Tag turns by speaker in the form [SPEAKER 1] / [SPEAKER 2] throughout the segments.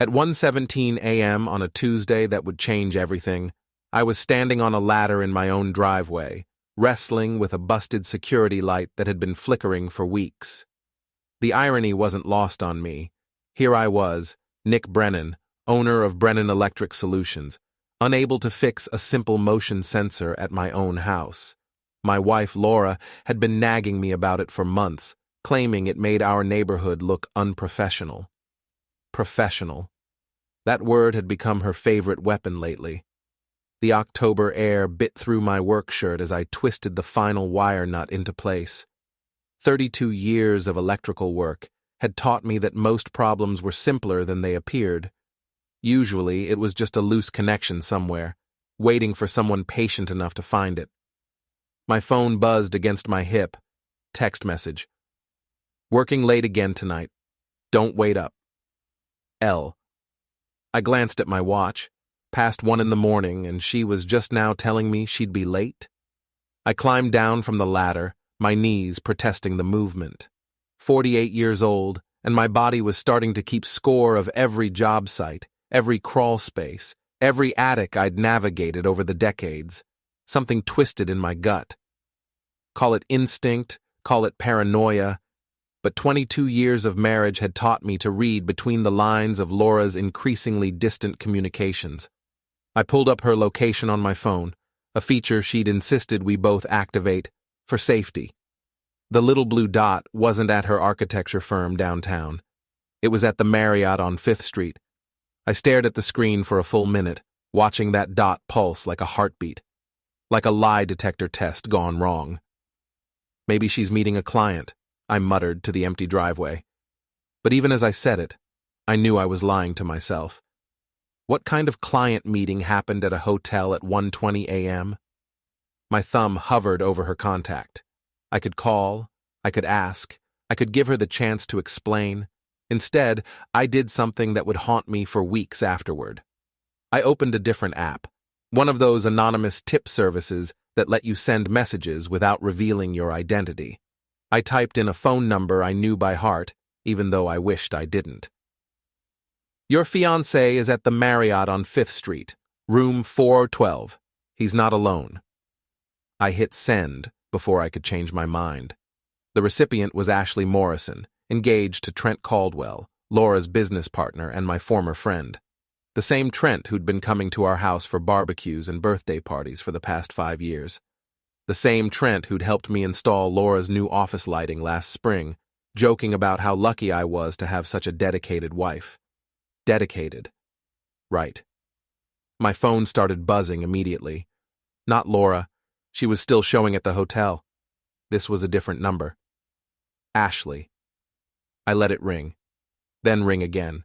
[SPEAKER 1] At 1:17 a.m. on a Tuesday that would change everything, I was standing on a ladder in my own driveway, wrestling with a busted security light that had been flickering for weeks. The irony wasn't lost on me. Here I was, Nick Brennan, owner of Brennan Electric Solutions, unable to fix a simple motion sensor at my own house. My wife, Laura, had been nagging me about it for months, claiming it made our neighborhood look unprofessional. Professional. That word had become her favorite weapon lately. The October air bit through my work shirt as I twisted the final wire nut into place. 32 years of electrical work had taught me that most problems were simpler than they appeared. Usually, it was just a loose connection somewhere, waiting for someone patient enough to find it. My phone buzzed against my hip. Text message. Working late again tonight. Don't wait up. L. I glanced at my watch, past 1 in the morning, and she was just now telling me she'd be late. I climbed down from the ladder, my knees protesting the movement. 48 years old, and my body was starting to keep score of every job site, every crawl space, every attic I'd navigated over the decades. Something twisted in my gut. Call it instinct, call it paranoia, but 22 years of marriage had taught me to read between the lines of Laura's increasingly distant communications. I pulled up her location on my phone, a feature she'd insisted we both activate for safety. The little blue dot wasn't at her architecture firm downtown. It was at the Marriott on 5th Street. I stared at the screen for a full minute, watching that dot pulse like a heartbeat, like a lie detector test gone wrong. Maybe she's meeting a client, I muttered to the empty driveway. But even as I said it, I knew I was lying to myself. What kind of client meeting happened at a hotel at 1:20 a.m.? My thumb hovered over her contact. I could call, I could ask, I could give her the chance to explain. Instead, I did something that would haunt me for weeks afterward. I opened a different app, one of those anonymous tip services that let you send messages without revealing your identity. I typed in a phone number I knew by heart, even though I wished I didn't. Your fiancé is at the Marriott on 5th Street, room 412. He's not alone. I hit send before I could change my mind. The recipient was Ashley Morrison, engaged to Trent Caldwell, Laura's business partner and my former friend. The same Trent who'd been coming to our house for barbecues and birthday parties for the past 5 years. The same Trent who'd helped me install Laura's new office lighting last spring, joking about how lucky I was to have such a dedicated wife. Dedicated. Right. My phone started buzzing immediately. Not Laura. She was still showing at the hotel. This was a different number. Ashley. I let it ring. Then ring again.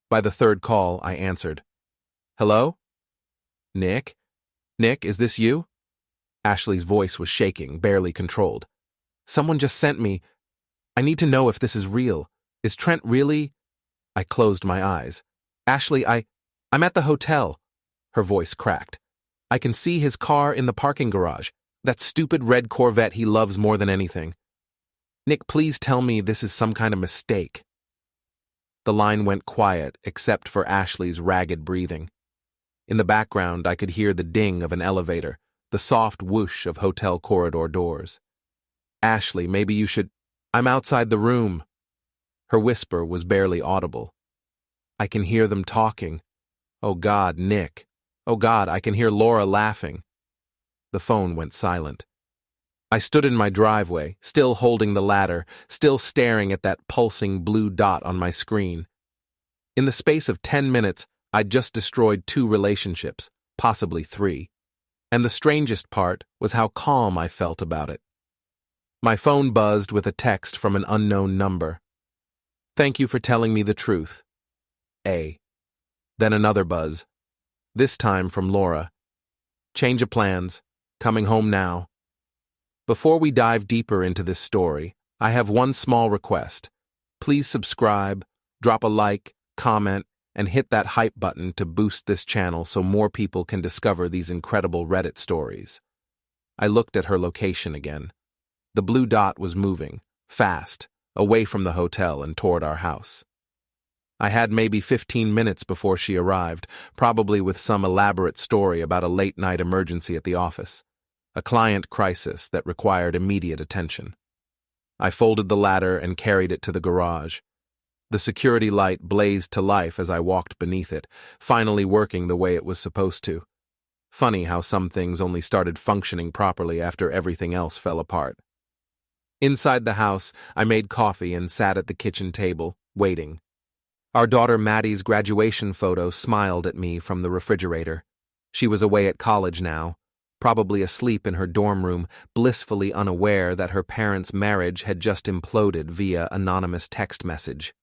[SPEAKER 1] By the third call, I answered. Hello? Nick? Nick, is this you? Ashley's voice was shaking, barely controlled. Someone just sent me. I need to know if this is real. Is Trent really? I closed my eyes. Ashley, I'm at the hotel. Her voice cracked. I can see his car in the parking garage. That stupid red Corvette he loves more than anything. Nick, please tell me this is some kind of mistake. The line went quiet except for Ashley's ragged breathing. In the background, I could hear the ding of an elevator, the soft whoosh of hotel corridor doors. Ashley, maybe you should... I'm outside the room. Her whisper was barely audible. I can hear them talking. Oh God, Nick. Oh God, I can hear Laura laughing. The phone went silent. I stood in my driveway, still holding the ladder, still staring at that pulsing blue dot on my screen. In the space of 10 minutes, I'd just destroyed 2 relationships, possibly 3. And the strangest part was how calm I felt about it. My phone buzzed with a text from an unknown number. Thank you for telling me the truth. A. Then another buzz. This time from Laura. Change of plans. Coming home now. Before we dive deeper into this story, I have one small request. Please subscribe, drop a like, comment, and hit that hype button to boost this channel so more people can discover these incredible Reddit stories. I looked at her location again. The blue dot was moving, fast, away from the hotel and toward our house. I had maybe 15 minutes before she arrived, probably with some elaborate story about a late-night emergency at the office, a client crisis that required immediate attention. I folded the ladder and carried it to the garage. The security light blazed to life as I walked beneath it, finally working the way it was supposed to. Funny how some things only started functioning properly after everything else fell apart. Inside the house, I made coffee and sat at the kitchen table, waiting. Our daughter Maddie's graduation photo smiled at me from the refrigerator. She was away at college now, probably asleep in her dorm room, blissfully unaware that her parents' marriage had just imploded via anonymous text message.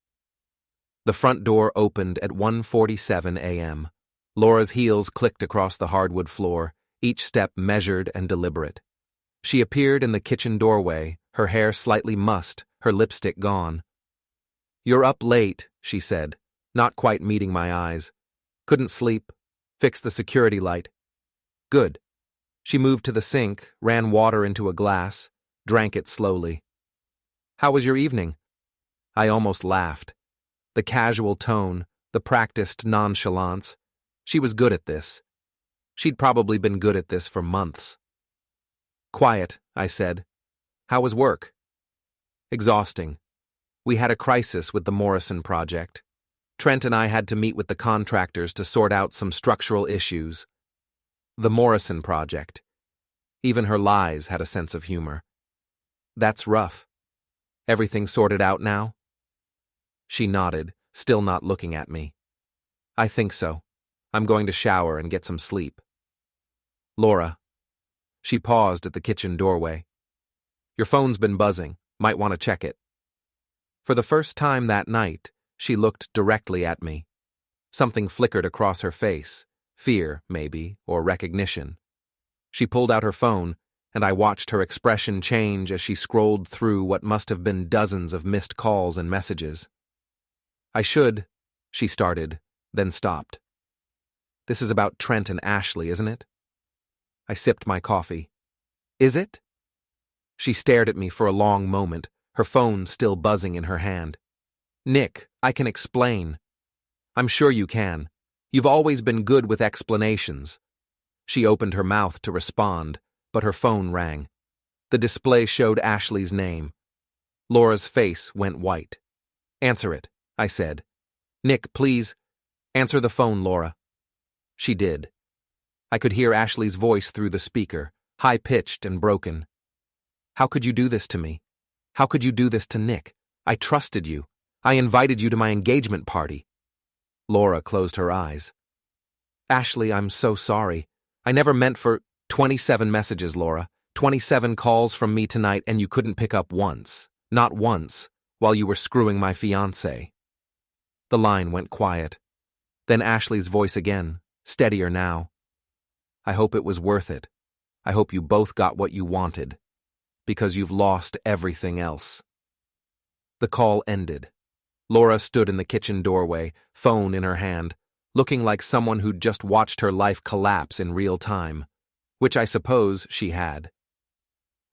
[SPEAKER 1] The front door opened at 1:47 a.m. Laura's heels clicked across the hardwood floor, each step measured and deliberate. She appeared in the kitchen doorway, her hair slightly mussed, her lipstick gone. "You're up late," she said, not quite meeting my eyes. "Couldn't sleep. Fixed the security light." "Good." She moved to the sink, ran water into a glass, drank it slowly. "How was your evening?" I almost laughed. The casual tone, the practiced nonchalance. She was good at this. She'd probably been good at this for months. "Quiet," I said. "How was work?" "Exhausting. We had a crisis with the Morrison project. Trent and I had to meet with the contractors to sort out some structural issues. The Morrison project." Even her lies had a sense of humor. "That's rough. Everything sorted out now?" She nodded, still not looking at me. "I think so. I'm going to shower and get some sleep." "Laura." She paused at the kitchen doorway. "Your phone's been buzzing. Might want to check it." For the first time that night, she looked directly at me. Something flickered across her face, fear, maybe, or recognition. She pulled out her phone, and I watched her expression change as she scrolled through what must have been dozens of missed calls and messages. "I should," she started, then stopped. "This is about Trent and Ashley, isn't it?" I sipped my coffee. "Is it?" She stared at me for a long moment, her phone still buzzing in her hand. "Nick, I can explain." "I'm sure you can. You've always been good with explanations." She opened her mouth to respond, but her phone rang. The display showed Ashley's name. Laura's face went white. "Answer it," I said. "Nick, please, answer the phone, Laura." She did. I could hear Ashley's voice through the speaker, high-pitched and broken. "How could you do this to me? How could you do this to Nick? I trusted you. I invited you to my engagement party." Laura closed her eyes. "Ashley, I'm so sorry. I never meant for 27 messages, Laura. 27 calls from me tonight, and you couldn't pick up once. Not once, while you were screwing my fiancé." The line went quiet. Then Ashley's voice again, steadier now. "I hope it was worth it. I hope you both got what you wanted. Because you've lost everything else." The call ended. Laura stood in the kitchen doorway, phone in her hand, looking like someone who'd just watched her life collapse in real time, which I suppose she had.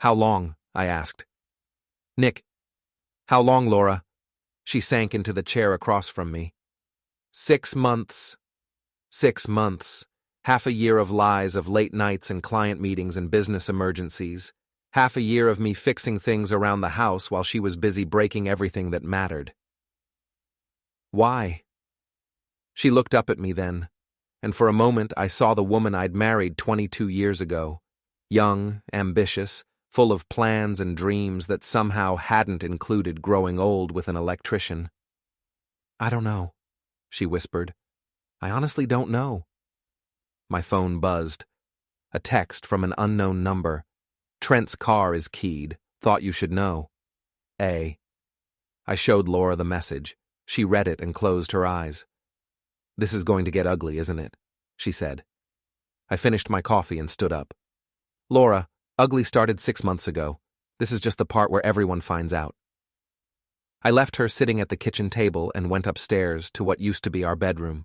[SPEAKER 1] "How long?" I asked. "Nick." "How long, Laura?" She sank into the chair across from me. 6 months. 6 months. Half a year of lies, of late nights and client meetings and business emergencies. Half a year of me fixing things around the house while she was busy breaking everything that mattered. "Why?" She looked up at me then, and for a moment I saw the woman I'd married 22 years ago, young, ambitious, full of plans and dreams that somehow hadn't included growing old with an electrician. "I don't know," she whispered. "I honestly don't know." My phone buzzed. A text from an unknown number. "Trent's car is keyed. Thought you should know. A." I showed Laura the message. She read it and closed her eyes. "This is going to get ugly, isn't it?" she said. I finished my coffee and stood up. "Laura, ugly started 6 months ago. This is just the part where everyone finds out." I left her sitting at the kitchen table and went upstairs to what used to be our bedroom.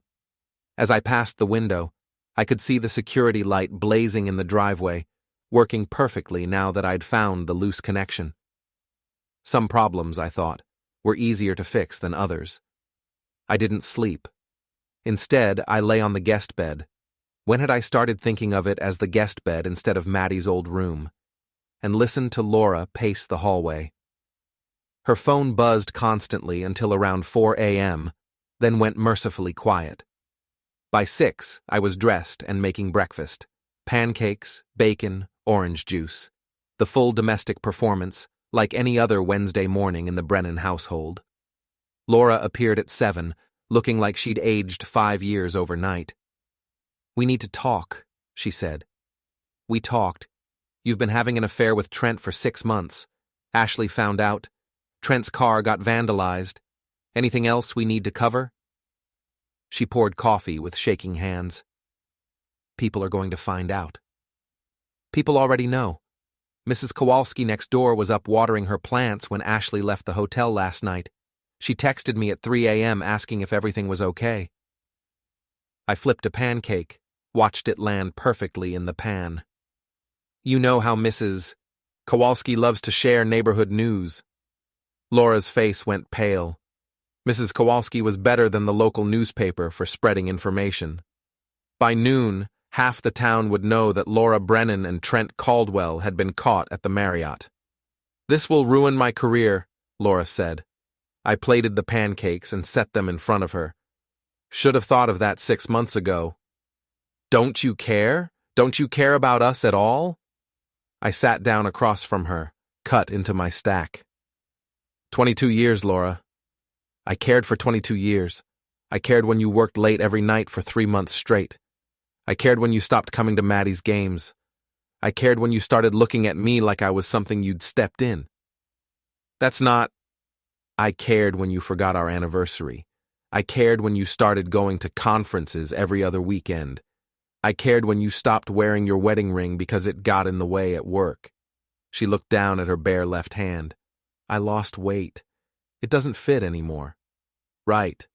[SPEAKER 1] As I passed the window, I could see the security light blazing in the driveway, working perfectly now that I'd found the loose connection. Some problems, I thought, were easier to fix than others. I didn't sleep. Instead, I lay on the guest bed. When had I started thinking of it as the guest bed instead of Maddie's old room? And listened to Laura pace the hallway. Her phone buzzed constantly until around 4 a.m., then went mercifully quiet. By 6, I was dressed and making breakfast. Pancakes, bacon, orange juice. The full domestic performance, like any other Wednesday morning in the Brennan household. Laura appeared at 7, looking like she'd aged 5 years overnight. "We need to talk," she said. We talked. "You've been having an affair with Trent for 6 months. Ashley found out. Trent's car got vandalized. Anything else we need to cover?" She poured coffee with shaking hands. "People are going to find out." "People already know. Mrs. Kowalski next door was up watering her plants when Ashley left the hotel last night. She texted me at 3 a.m. asking if everything was okay." I flipped a pancake, watched it land perfectly in the pan. "You know how Mrs. Kowalski loves to share neighborhood news." Laura's face went pale. Mrs. Kowalski was better than the local newspaper for spreading information. By noon, half the town would know that Laura Brennan and Trent Caldwell had been caught at the Marriott. "This will ruin my career," Laura said. I plated the pancakes and set them in front of her. "Should have thought of that 6 months ago." "Don't you care? Don't you care about us at all?" I sat down across from her, cut into my stack. 22 years, Laura. I cared for 22 years. I cared when you worked late every night for 3 months straight. I cared when you stopped coming to Maddie's games. I cared when you started looking at me like I was something you'd stepped in. That's not... I cared when you forgot our anniversary. I cared when you started going to conferences every other weekend. I cared when you stopped wearing your wedding ring because it got in the way at work. She looked down at her bare left hand. I lost weight. It doesn't fit anymore. Right.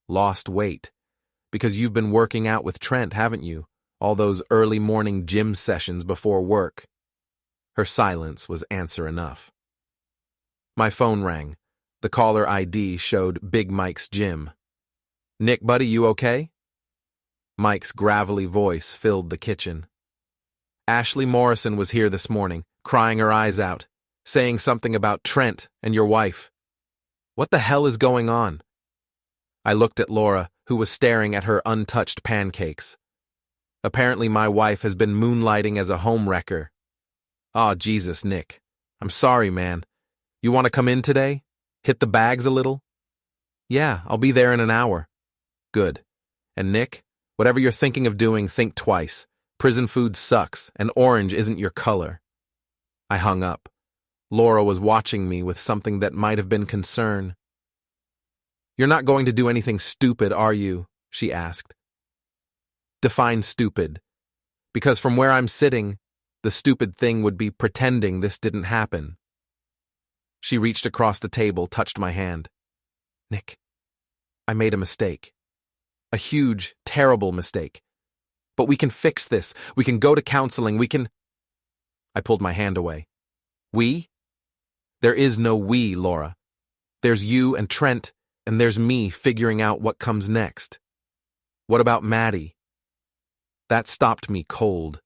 [SPEAKER 1] Lost weight. Because you've been working out with Trent, haven't you? All those early morning gym sessions before work. Her silence was answer enough. My phone rang. The caller ID showed Big Mike's gym. "Nick, buddy, you okay?" Mike's gravelly voice filled the kitchen. "Ashley Morrison was here this morning, crying her eyes out, saying something about Trent and your wife. What the hell is going on?" I looked at Laura, who was staring at her untouched pancakes. "Apparently my wife has been moonlighting as a homewrecker." "Aw, Jesus, Nick. I'm sorry, man. You want to come in today? Hit the bags a little?" "Yeah, I'll be there in an hour." "Good. And Nick, whatever you're thinking of doing, think twice. Prison food sucks, and orange isn't your color." I hung up. Laura was watching me with something that might have been concern. "You're not going to do anything stupid, are you?" she asked. Define stupid. Because from where I'm sitting, the stupid thing would be pretending this didn't happen. She reached across the table, touched my hand. "Nick, I made a mistake. A huge, terrible mistake. But we can fix this. We can go to counseling. We can..." I pulled my hand away. "We?" "There is no we, Laura. There's you and Trent, and there's me figuring out what comes next." "What about Maddie?" That stopped me cold.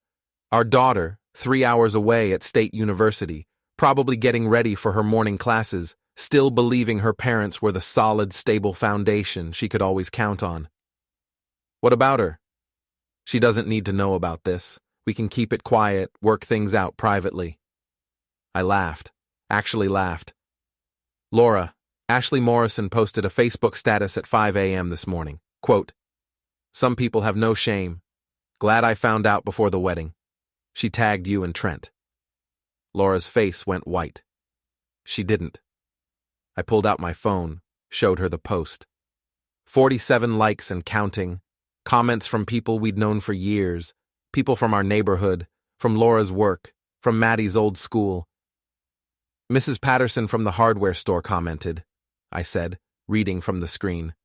[SPEAKER 1] Our daughter, 3 hours away at State University, probably getting ready for her morning classes, still believing her parents were the solid, stable foundation she could always count on. "What about her?" "She doesn't need to know about this. We can keep it quiet, work things out privately." I laughed. Actually laughed. "Laura, Ashley Morrison posted a Facebook status at 5 a.m. this morning. Quote, 'Some people have no shame. Glad I found out before the wedding.' She tagged you and Trent." Laura's face went white. She didn't. I pulled out my phone, showed her the post. 47 likes and counting. Comments from people we'd known for years, people from our neighborhood, from Laura's work, from Maddie's old school. "Mrs. Patterson from the hardware store commented," I said, reading from the screen.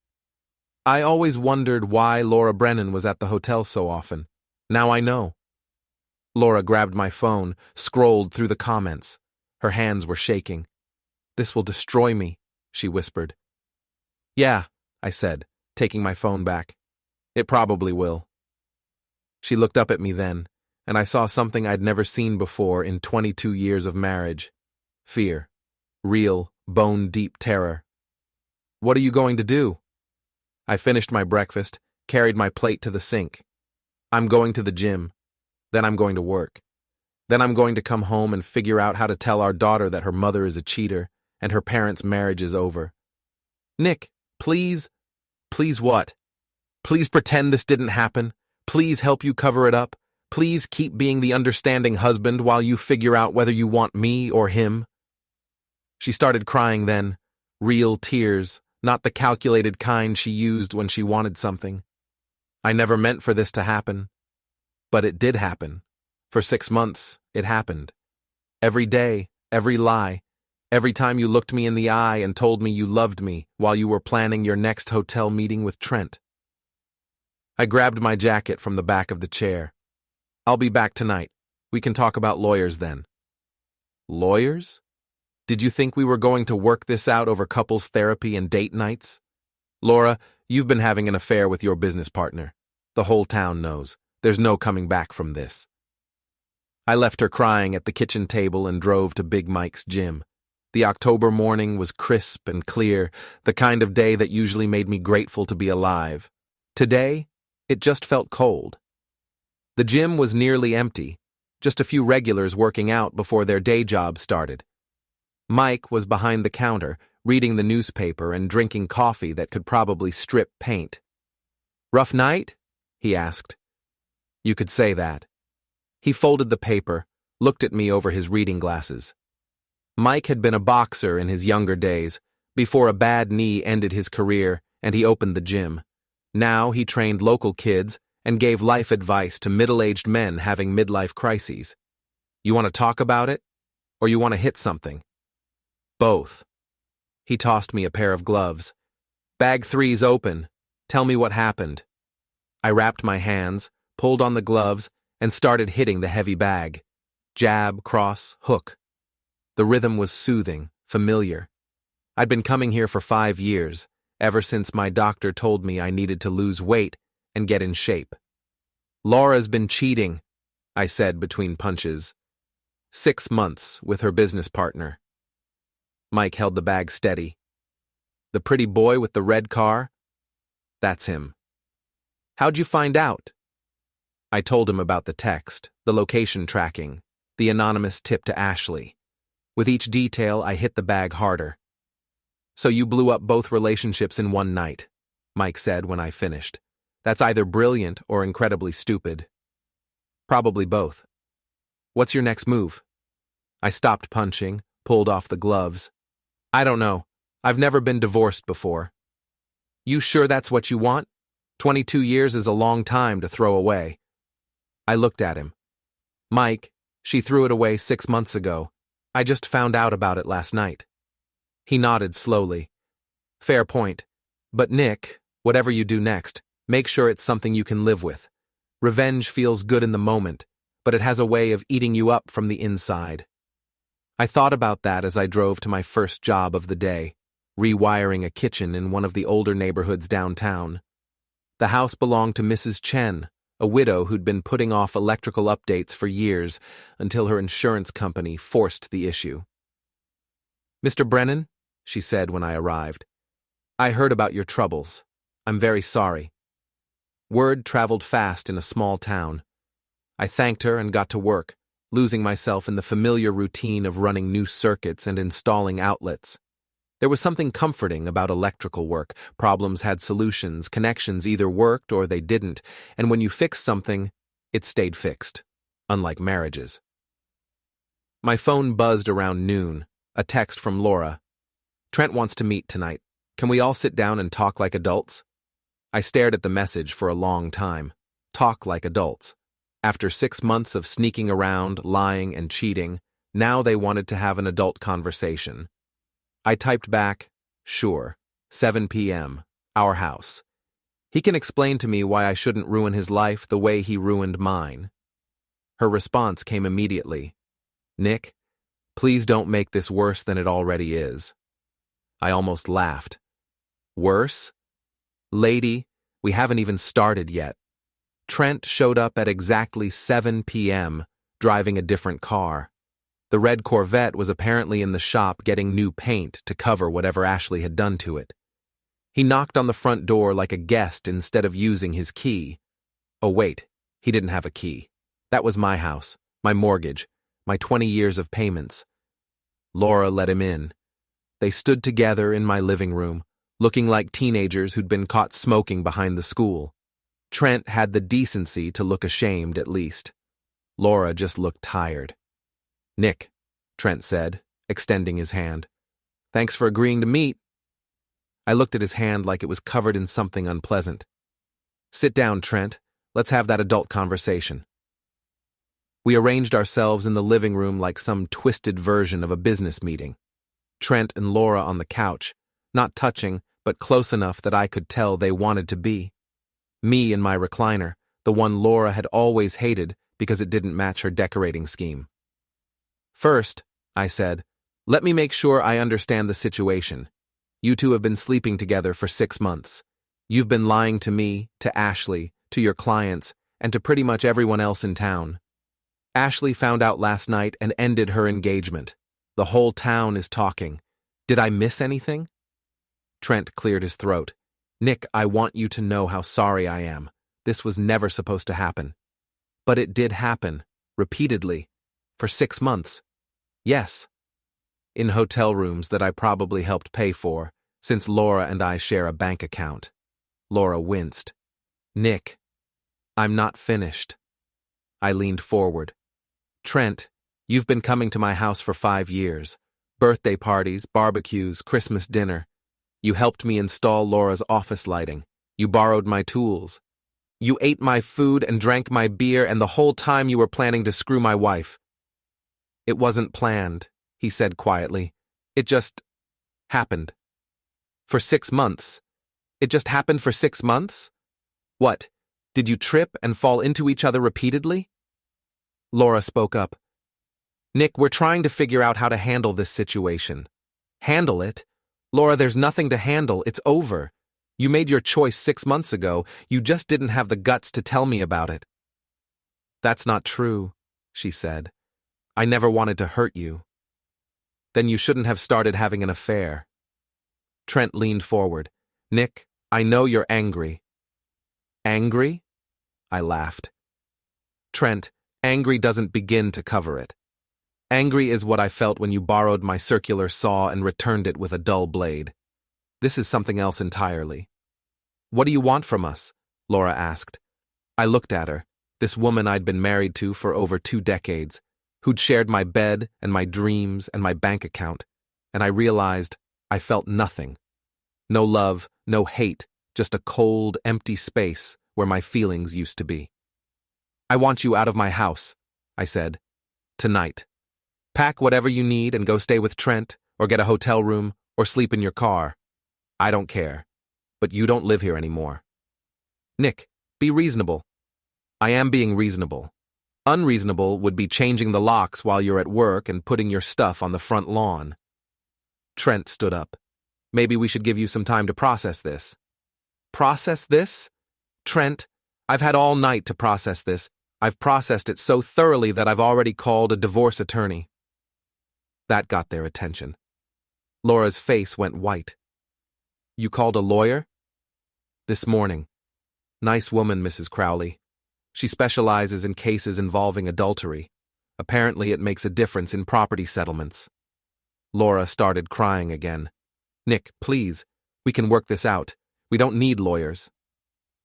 [SPEAKER 1] "I always wondered why Laura Brennan was at the hotel so often. Now I know." Laura grabbed my phone, scrolled through the comments. Her hands were shaking. "This will destroy me," she whispered. "Yeah," I said, taking my phone back. It probably will. She looked up at me then, and I saw something I'd never seen before in 22 years of marriage. Fear. Real, bone-deep terror. What are you going to do? I finished my breakfast, carried my plate to the sink. I'm going to the gym. Then I'm going to work. Then I'm going to come home and figure out how to tell our daughter that her mother is a cheater and her parents' marriage is over. Nick, please. Please what? Please pretend this didn't happen. Please help you cover it up. Please keep being the understanding husband while you figure out whether you want me or him. She started crying then, real tears, not the calculated kind she used when she wanted something. I never meant for this to happen. But it did happen. For 6 months, it happened. Every day, every lie, every time you looked me in the eye and told me you loved me while you were planning your next hotel meeting with Trent. I grabbed my jacket from the back of the chair. I'll be back tonight. We can talk about lawyers then. Lawyers? Did you think we were going to work this out over couples therapy and date nights? Laura, you've been having an affair with your business partner. The whole town knows. There's no coming back from this. I left her crying at the kitchen table and drove to Big Mike's gym. The October morning was crisp and clear, the kind of day that usually made me grateful to be alive. Today, it just felt cold. The gym was nearly empty, just a few regulars working out before their day jobs started. Mike was behind the counter, reading the newspaper and drinking coffee that could probably strip paint. "Rough night?" he asked. You could say that. He folded the paper, looked at me over his reading glasses. Mike had been a boxer in his younger days, before a bad knee ended his career and he opened the gym. Now he trained local kids and gave life advice to middle-aged men having midlife crises. You want to talk about it? Or you want to hit something? Both. He tossed me a pair of gloves. Bag 3's open. Tell me what happened. I wrapped my hands, pulled on the gloves, and started hitting the heavy bag. Jab, cross, hook. The rhythm was soothing, familiar. I'd been coming here for 5 years, ever since my doctor told me I needed to lose weight and get in shape. Laura's been cheating, I said between punches. 6 months with her business partner. Mike held the bag steady. The pretty boy with the red car? That's him. How'd you find out? I told him about the text, the location tracking, the anonymous tip to Ashley. With each detail, I hit the bag harder. So you blew up both relationships in one night, Mike said when I finished. That's either brilliant or incredibly stupid. Probably both. What's your next move? I stopped punching, pulled off the gloves. I don't know. I've never been divorced before. You sure that's what you want? 22 years is a long time to throw away. I looked at him. Mike, she threw it away 6 months ago. I just found out about it last night. He nodded slowly. Fair point. But Nick, whatever you do next, make sure it's something you can live with. Revenge feels good in the moment, but it has a way of eating you up from the inside. I thought about that as I drove to my first job of the day, rewiring a kitchen in one of the older neighborhoods downtown. The house belonged to Mrs. Chen, a widow who'd been putting off electrical updates for years until her insurance company forced the issue. Mr. Brennan, she said when I arrived, I heard about your troubles. I'm very sorry. Word traveled fast in a small town. I thanked her and got to work, losing myself in the familiar routine of running new circuits and installing outlets. There was something comforting about electrical work. Problems had solutions, connections either worked or they didn't, and when you fixed something, it stayed fixed, unlike marriages. My phone buzzed around noon, a text from Laura. Trent wants to meet tonight. Can we all sit down and talk like adults? I stared at the message for a long time. Talk like adults. After 6 months of sneaking around, lying, and cheating, now they wanted to have an adult conversation. I typed back, sure, 7 p.m., our house. He can explain to me why I shouldn't ruin his life the way he ruined mine. Her response came immediately. Nick, please don't make this worse than it already is. I almost laughed. Worse? Lady, we haven't even started yet. Trent showed up at exactly 7 p.m., driving a different car. The red Corvette was apparently in the shop getting new paint to cover whatever Ashley had done to it. He knocked on the front door like a guest instead of using his key. Oh wait, he didn't have a key. That was my house, my mortgage, my 20 years of payments. Laura let him in. They stood together in my living room, looking like teenagers who'd been caught smoking behind the school. Trent had the decency to look ashamed at least. Laura just looked tired. "Nick," Trent said, extending his hand. "Thanks for agreeing to meet." I looked at his hand like it was covered in something unpleasant. "Sit down, Trent. Let's have that adult conversation." We arranged ourselves in the living room like some twisted version of a business meeting. Trent and Laura on the couch, not touching, but close enough that I could tell they wanted to be. Me in my recliner, the one Laura had always hated because it didn't match her decorating scheme. "First," I said, "let me make sure I understand the situation. You two have been sleeping together for 6 months. You've been lying to me, to Ashley, to your clients, and to pretty much everyone else in town. Ashley found out last night and ended her engagement. The whole town is talking. Did I miss anything?" Trent cleared his throat. "Nick, I want you to know how sorry I am. This was never supposed to happen." "But it did happen, repeatedly, for 6 months. Yes. In hotel rooms that I probably helped pay for, since Laura and I share a bank account." Laura winced. "Nick, I'm not finished." I leaned forward. "Trent, you've been coming to my house for 5 years. Birthday parties, barbecues, Christmas dinner. You helped me install Laura's office lighting. You borrowed my tools. You ate my food and drank my beer, and the whole time you were planning to screw my wife." "It wasn't planned," he said quietly. "It just happened. For 6 months. It just happened for 6 months? What, did you trip and fall into each other repeatedly?" Laura spoke up. "Nick, we're trying to figure out how to handle this situation." "Handle it? Laura, there's nothing to handle. It's over. You made your choice 6 months ago. You just didn't have the guts to tell me about it." "That's not true," she said. "I never wanted to hurt you." "Then you shouldn't have started having an affair." Trent leaned forward. "Nick, I know you're angry." "Angry?" I laughed. "Trent, angry doesn't begin to cover it. Angry is what I felt when you borrowed my circular saw and returned it with a dull blade. This is something else entirely." "What do you want from us?" Laura asked. I looked at her, this woman I'd been married to for over 2 decades, who'd shared my bed and my dreams and my bank account, and I realized I felt nothing. No love, no hate, just a cold, empty space where my feelings used to be. "I want you out of my house," I said. "Tonight. Pack whatever you need and go stay with Trent, or get a hotel room, or sleep in your car. I don't care. But you don't live here anymore." "Nick, be reasonable." "I am being reasonable. Unreasonable would be changing the locks while you're at work and putting your stuff on the front lawn." Trent stood up. "Maybe we should give you some time to process this." "Process this? Trent, I've had all night to process this. I've processed it so thoroughly that I've already called a divorce attorney." That got their attention. Laura's face went white. "You called a lawyer?" "This morning. Nice woman, Mrs. Crowley. She specializes in cases involving adultery. Apparently it makes a difference in property settlements." Laura started crying again. "Nick, please, we can work this out. We don't need lawyers."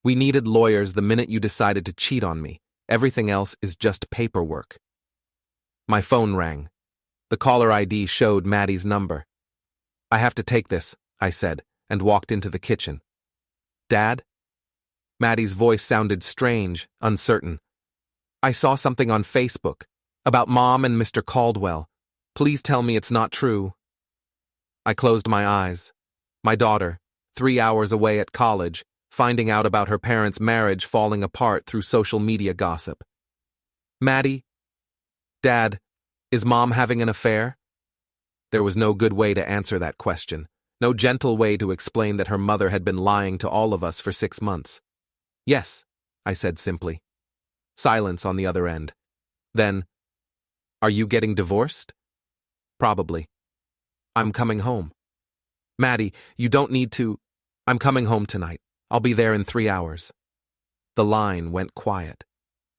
[SPEAKER 1] "We needed lawyers the minute you decided to cheat on me. Everything else is just paperwork." My phone rang. The caller ID showed Maddie's number. "I have to take this," I said, and walked into the kitchen. "Dad?" Maddie's voice sounded strange, uncertain. "I saw something on Facebook about Mom and Mr. Caldwell. Please tell me it's not true." I closed my eyes. My daughter, 3 hours away at college, finding out about her parents' marriage falling apart through social media gossip. "Maddie? Dad, is Mom having an affair?" There was no good way to answer that question, No gentle way to explain that her mother had been lying to all of us for 6 months. Yes, I said simply. Silence on the other end. Then, are you getting divorced? Probably. I'm coming home. Maddie, you don't need to. I'm coming home tonight. I'll be there in 3 hours. The line went quiet.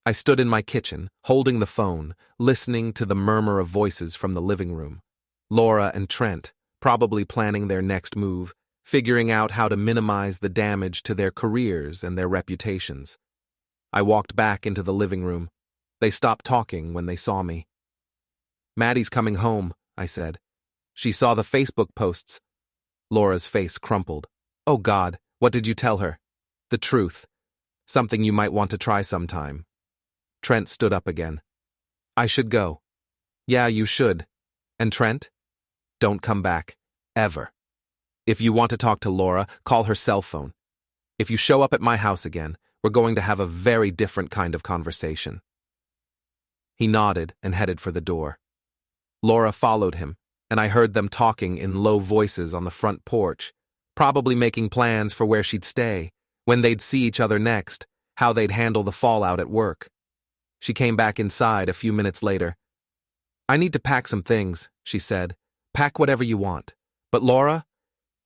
[SPEAKER 1] I stood in my kitchen, holding the phone, listening to the murmur of voices from the living room. Laura and Trent, probably planning their next move, figuring out how to minimize the damage to their careers and their reputations. I walked back into the living room. They stopped talking when they saw me. Maddie's coming home, I said. She saw the Facebook posts. Laura's face crumpled. Oh God, what did you tell her? The truth. Something you might want to try sometime. Trent stood up again. I should go. Yeah, you should. And Trent? Don't come back. Ever. If you want to talk to Laura, call her cell phone. If you show up at my house again, we're going to have a very different kind of conversation. He nodded and headed for the door. Laura followed him, and I heard them talking in low voices on the front porch, probably making plans for where she'd stay, when they'd see each other next, how they'd handle the fallout at work. She came back inside a few minutes later. I need to pack some things, she said. Pack whatever you want. But Laura,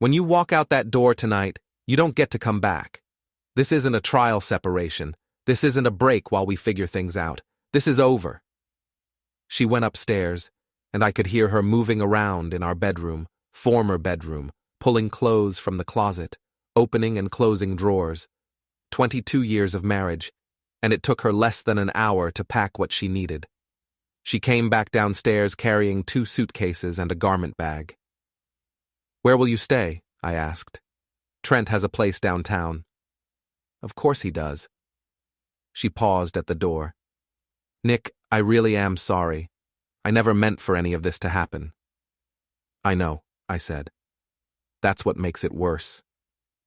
[SPEAKER 1] when you walk out that door tonight, you don't get to come back. This isn't a trial separation. This isn't a break while we figure things out. This is over. She went upstairs, and I could hear her moving around in our bedroom, former bedroom, pulling clothes from the closet, opening and closing drawers. 22 years of marriage, and it took her less than an hour to pack what she needed. She came back downstairs carrying 2 suitcases and a garment bag. Where will you stay? I asked. Trent has a place downtown. Of course he does. She paused at the door. Nick, I really am sorry. I never meant for any of this to happen. I know, I said. That's what makes it worse.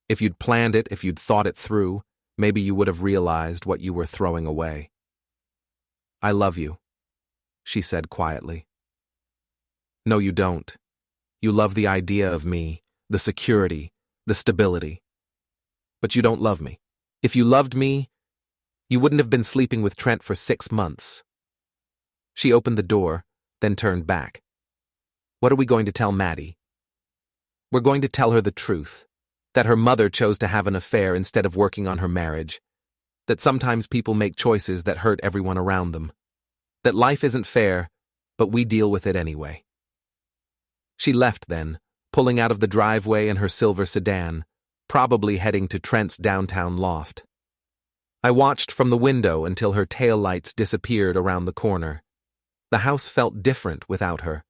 [SPEAKER 1] If you'd planned it, if you'd thought it through, maybe you would have realized what you were throwing away. I love you, she said quietly. No, you don't. You love the idea of me, the security, the stability. But you don't love me. If you loved me, you wouldn't have been sleeping with Trent for 6 months. She opened the door, then turned back. What are we going to tell Maddie? We're going to tell her the truth, that her mother chose to have an affair instead of working on her marriage, that sometimes people make choices that hurt everyone around them, that life isn't fair, but we deal with it anyway. She left then, pulling out of the driveway in her silver sedan, probably heading to Trent's downtown loft. I watched from the window until her taillights disappeared around the corner. The house felt different without her,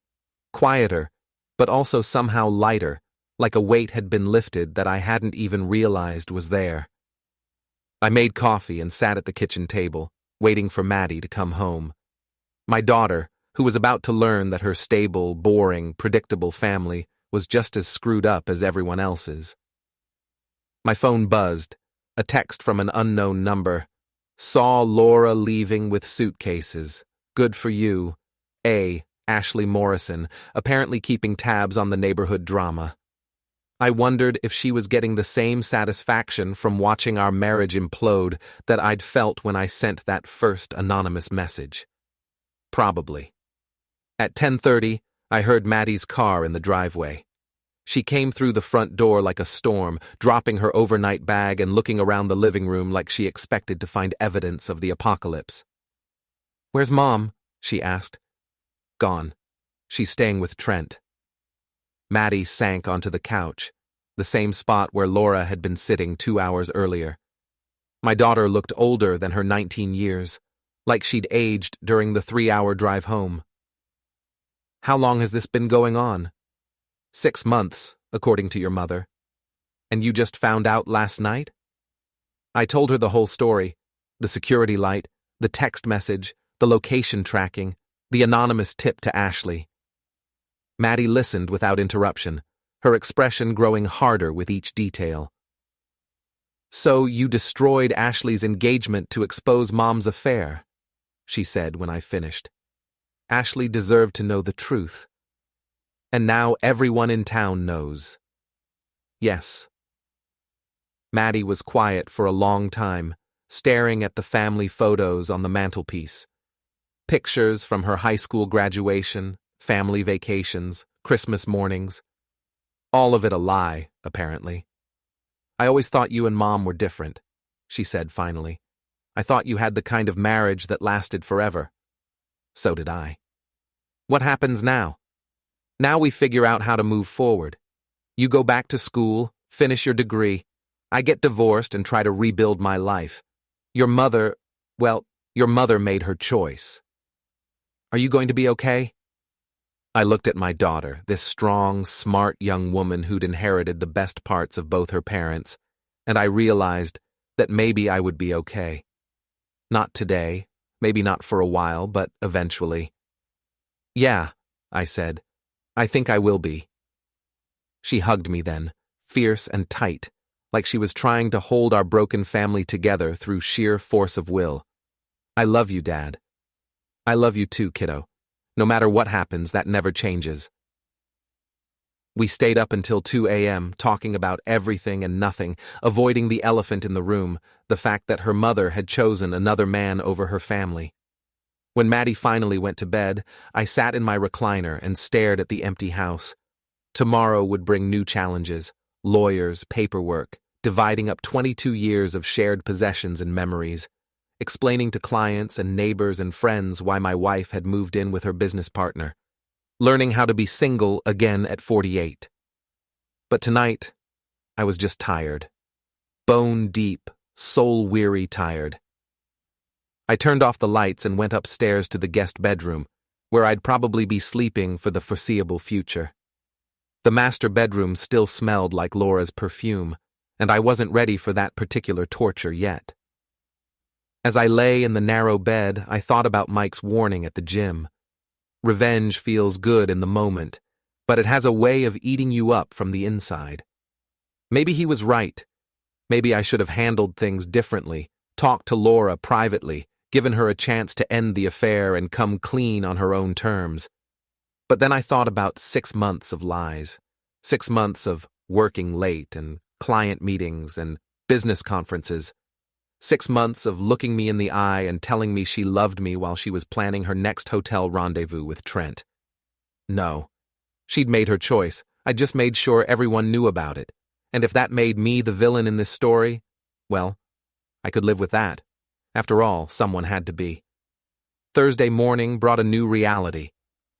[SPEAKER 1] quieter, but also somehow lighter, like a weight had been lifted that I hadn't even realized was there. I made coffee and sat at the kitchen table, waiting for Maddie to come home. My daughter, who was about to learn that her stable, boring, predictable family was just as screwed up as everyone else's. My phone buzzed, a text from an unknown number. Saw Laura leaving with suitcases. Good for you. A. Ashley Morrison, apparently keeping tabs on the neighborhood drama. I wondered if she was getting the same satisfaction from watching our marriage implode that I'd felt when I sent that first anonymous message. Probably. At 10:30, I heard Maddie's car in the driveway. She came through the front door like a storm, dropping her overnight bag and looking around the living room like she expected to find evidence of the apocalypse. Where's Mom? She asked. Gone. She's staying with Trent. Maddie sank onto the couch, the same spot where Laura had been sitting 2 hours earlier. My daughter looked older than her 19 years, like she'd aged during the 3-hour drive home. How long has this been going on? 6 months, according to your mother. And you just found out last night? I told her the whole story, the security light, the text message, the location tracking, the anonymous tip to Ashley. Maddie listened without interruption, her expression growing harder with each detail. So you destroyed Ashley's engagement to expose Mom's affair, she said when I finished. Ashley deserved to know the truth. And now everyone in town knows. Yes. Maddie was quiet for a long time, staring at the family photos on the mantelpiece. Pictures from her high school graduation, family vacations, Christmas mornings. All of it a lie, apparently. I always thought you and Mom were different, she said finally. I thought you had the kind of marriage that lasted forever. So did I. What happens now? Now we figure out how to move forward. You go back to school, finish your degree. I get divorced and try to rebuild my life. Your mother made her choice. Are you going to be okay? I looked at my daughter, this strong, smart young woman who'd inherited the best parts of both her parents, and I realized that maybe I would be okay. Not today, maybe not for a while, but eventually. Yeah, I said. I think I will be. She hugged me then, fierce and tight, like she was trying to hold our broken family together through sheer force of will. I love you, Dad. I love you too, kiddo. No matter what happens, that never changes. We stayed up until 2 a.m., talking about everything and nothing, avoiding the elephant in the room, the fact that her mother had chosen another man over her family. When Maddie finally went to bed, I sat in my recliner and stared at the empty house. Tomorrow would bring new challenges, lawyers, paperwork, dividing up 22 years of shared possessions and memories, explaining to clients and neighbors and friends why my wife had moved in with her business partner, learning how to be single again at 48. But tonight, I was just tired. Bone deep, soul-weary tired. I turned off the lights and went upstairs to the guest bedroom, where I'd probably be sleeping for the foreseeable future. The master bedroom still smelled like Laura's perfume, and I wasn't ready for that particular torture yet. As I lay in the narrow bed, I thought about Mike's warning at the gym. Revenge feels good in the moment, but it has a way of eating you up from the inside. Maybe he was right. Maybe I should have handled things differently, talked to Laura privately, given her a chance to end the affair and come clean on her own terms. But then I thought about 6 months of lies, 6 months of working late and client meetings and business conferences, 6 months of looking me in the eye and telling me she loved me while she was planning her next hotel rendezvous with Trent. No, she'd made her choice. I just made sure everyone knew about it. And if that made me the villain in this story, well, I could live with that. After all, someone had to be. Thursday morning brought a new reality.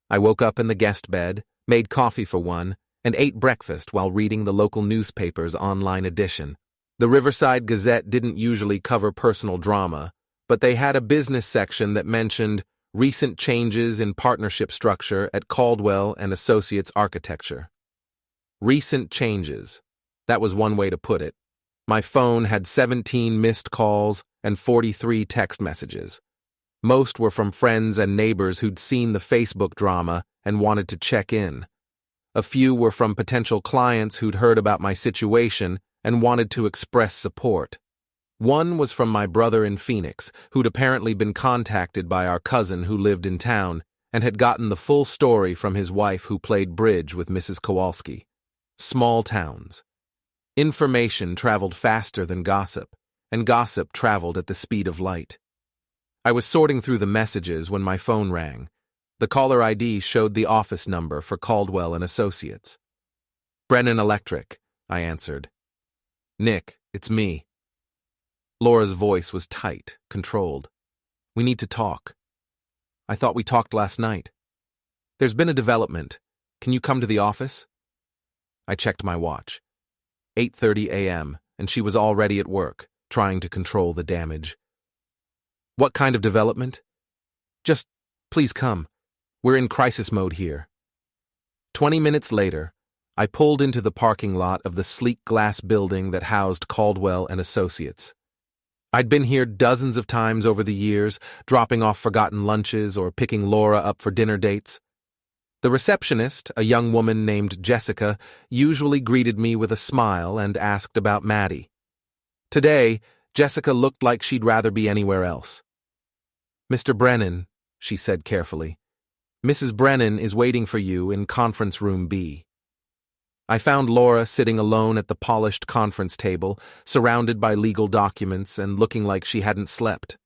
[SPEAKER 1] I woke up in the guest bed, made coffee for one, and ate breakfast while reading the local newspaper's online edition. The Riverside Gazette didn't usually cover personal drama, but they had a business section that mentioned recent changes in partnership structure at Caldwell and Associates Architecture. Recent changes. That was one way to put it. My phone had 17 missed calls and 43 text messages. Most were from friends and neighbors who'd seen the Facebook drama and wanted to check in. A few were from potential clients who'd heard about my situation and wanted to express support. One was from my brother in Phoenix, who'd apparently been contacted by our cousin who lived in town and had gotten the full story from his wife who played bridge with Mrs. Kowalski. Small towns. Information traveled faster than gossip, and gossip traveled at the speed of light. I was sorting through the messages when my phone rang. The caller ID showed the office number for Caldwell and Associates. Brennan Electric, I answered. Nick, it's me. Laura's voice was tight, controlled. We need to talk. I thought we talked last night. There's been a development. Can you come to the office? I checked my watch. 8:30 a.m., and she was already at work, trying to control the damage. What kind of development? Just, please come. We're in crisis mode here. 20 minutes later, I pulled into the parking lot of the sleek glass building that housed Caldwell and Associates. I'd been here dozens of times over the years, dropping off forgotten lunches or picking Laura up for dinner dates. The receptionist, a young woman named Jessica, usually greeted me with a smile and asked about Maddie. Today, Jessica looked like she'd rather be anywhere else. Mr. Brennan, she said carefully, Mrs. Brennan is waiting for you in conference room B. I found Laura sitting alone at the polished conference table, surrounded by legal documents and looking like she hadn't slept.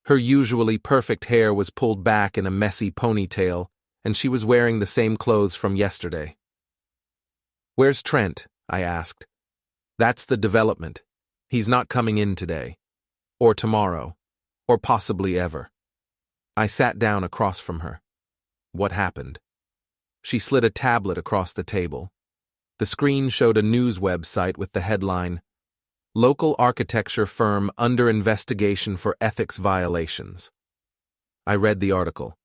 [SPEAKER 1] Her usually perfect hair was pulled back in a messy ponytail, and she was wearing the same clothes from yesterday. "Where's Trent?" I asked. "That's the development. He's not coming in today. Or tomorrow. Or possibly ever." I sat down across from her. What happened? She slid a tablet across the table. The screen showed a news website with the headline, "Local architecture firm under investigation for ethics violations." I read the article.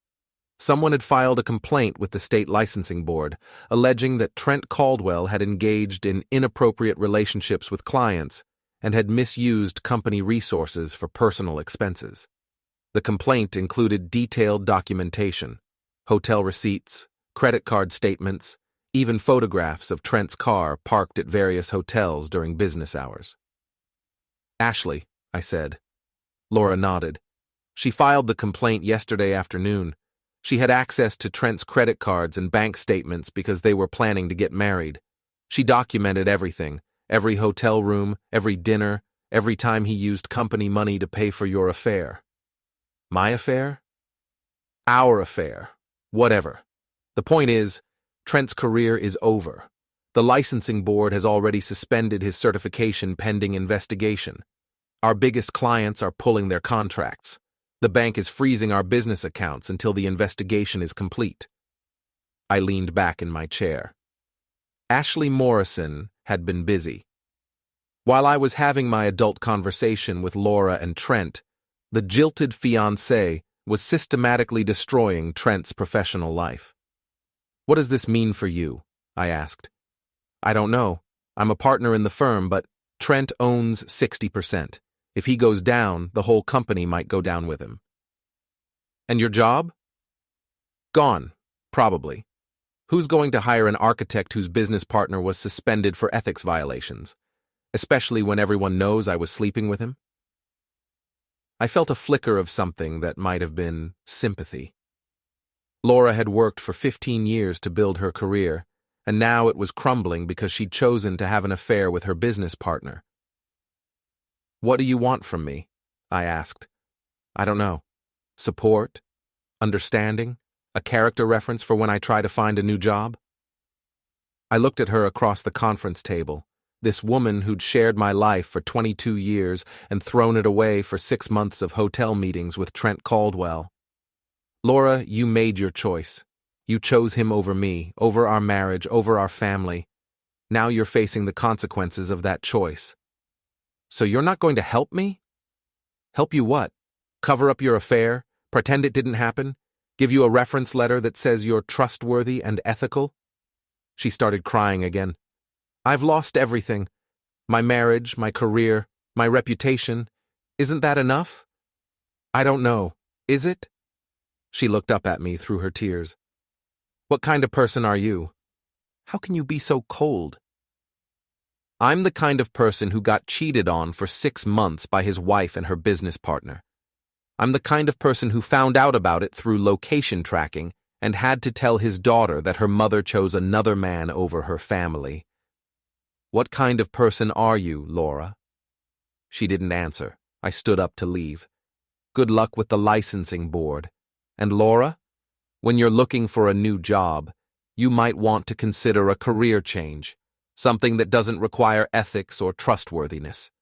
[SPEAKER 1] Someone had filed a complaint with the state licensing board, alleging that Trent Caldwell had engaged in inappropriate relationships with clients and had misused company resources for personal expenses. The complaint included detailed documentation, hotel receipts, credit card statements, even photographs of Trent's car parked at various hotels during business hours. "Ashley," I said. Laura nodded. She filed the complaint yesterday afternoon. She had access to Trent's credit cards and bank statements because they were planning to get married. She documented everything, every hotel room, every dinner, every time he used company money to pay for your affair. My affair? Our affair. Whatever. The point is, Trent's career is over. The licensing board has already suspended his certification pending investigation. Our biggest clients are pulling their contracts. The bank is freezing our business accounts until the investigation is complete. I leaned back in my chair. Ashley Morrison had been busy. While I was having my adult conversation with Laura and Trent, the jilted fiancé was systematically destroying Trent's professional life. "What does this mean for you?" I asked. "I don't know. I'm a partner in the firm, but Trent owns 60%. If he goes down, the whole company might go down with him." "And your job?" "Gone, probably. Who's going to hire an architect whose business partner was suspended for ethics violations, especially when everyone knows I was sleeping with him?" I felt a flicker of something that might have been sympathy. Laura had worked for 15 years to build her career, and now it was crumbling because she'd chosen to have an affair with her business partner. "What do you want from me?" I asked. "I don't know. Support? Understanding? A character reference for when I try to find a new job?" I looked at her across the conference table, this woman who'd shared my life for 22 years and thrown it away for 6 months of hotel meetings with Trent Caldwell. "Laura, you made your choice. You chose him over me, over our marriage, over our family. Now you're facing the consequences of that choice. So you're not going to help me?" "Help you what? Cover up your affair? Pretend it didn't happen? Give you a reference letter that says you're trustworthy and ethical?" She started crying again. "I've lost everything. My marriage, my career, my reputation. Isn't that enough?" "I don't know. Is it?" She looked up at me through her tears. "What kind of person are you? How can you be so cold?" "I'm the kind of person who got cheated on for 6 months by his wife and her business partner. I'm the kind of person who found out about it through location tracking and had to tell his daughter that her mother chose another man over her family. What kind of person are you, Laura?" She didn't answer. I stood up to leave. Good luck with the licensing board. And Laura, when you're looking for a new job, you might want to consider a career change, something that doesn't require ethics or trustworthiness.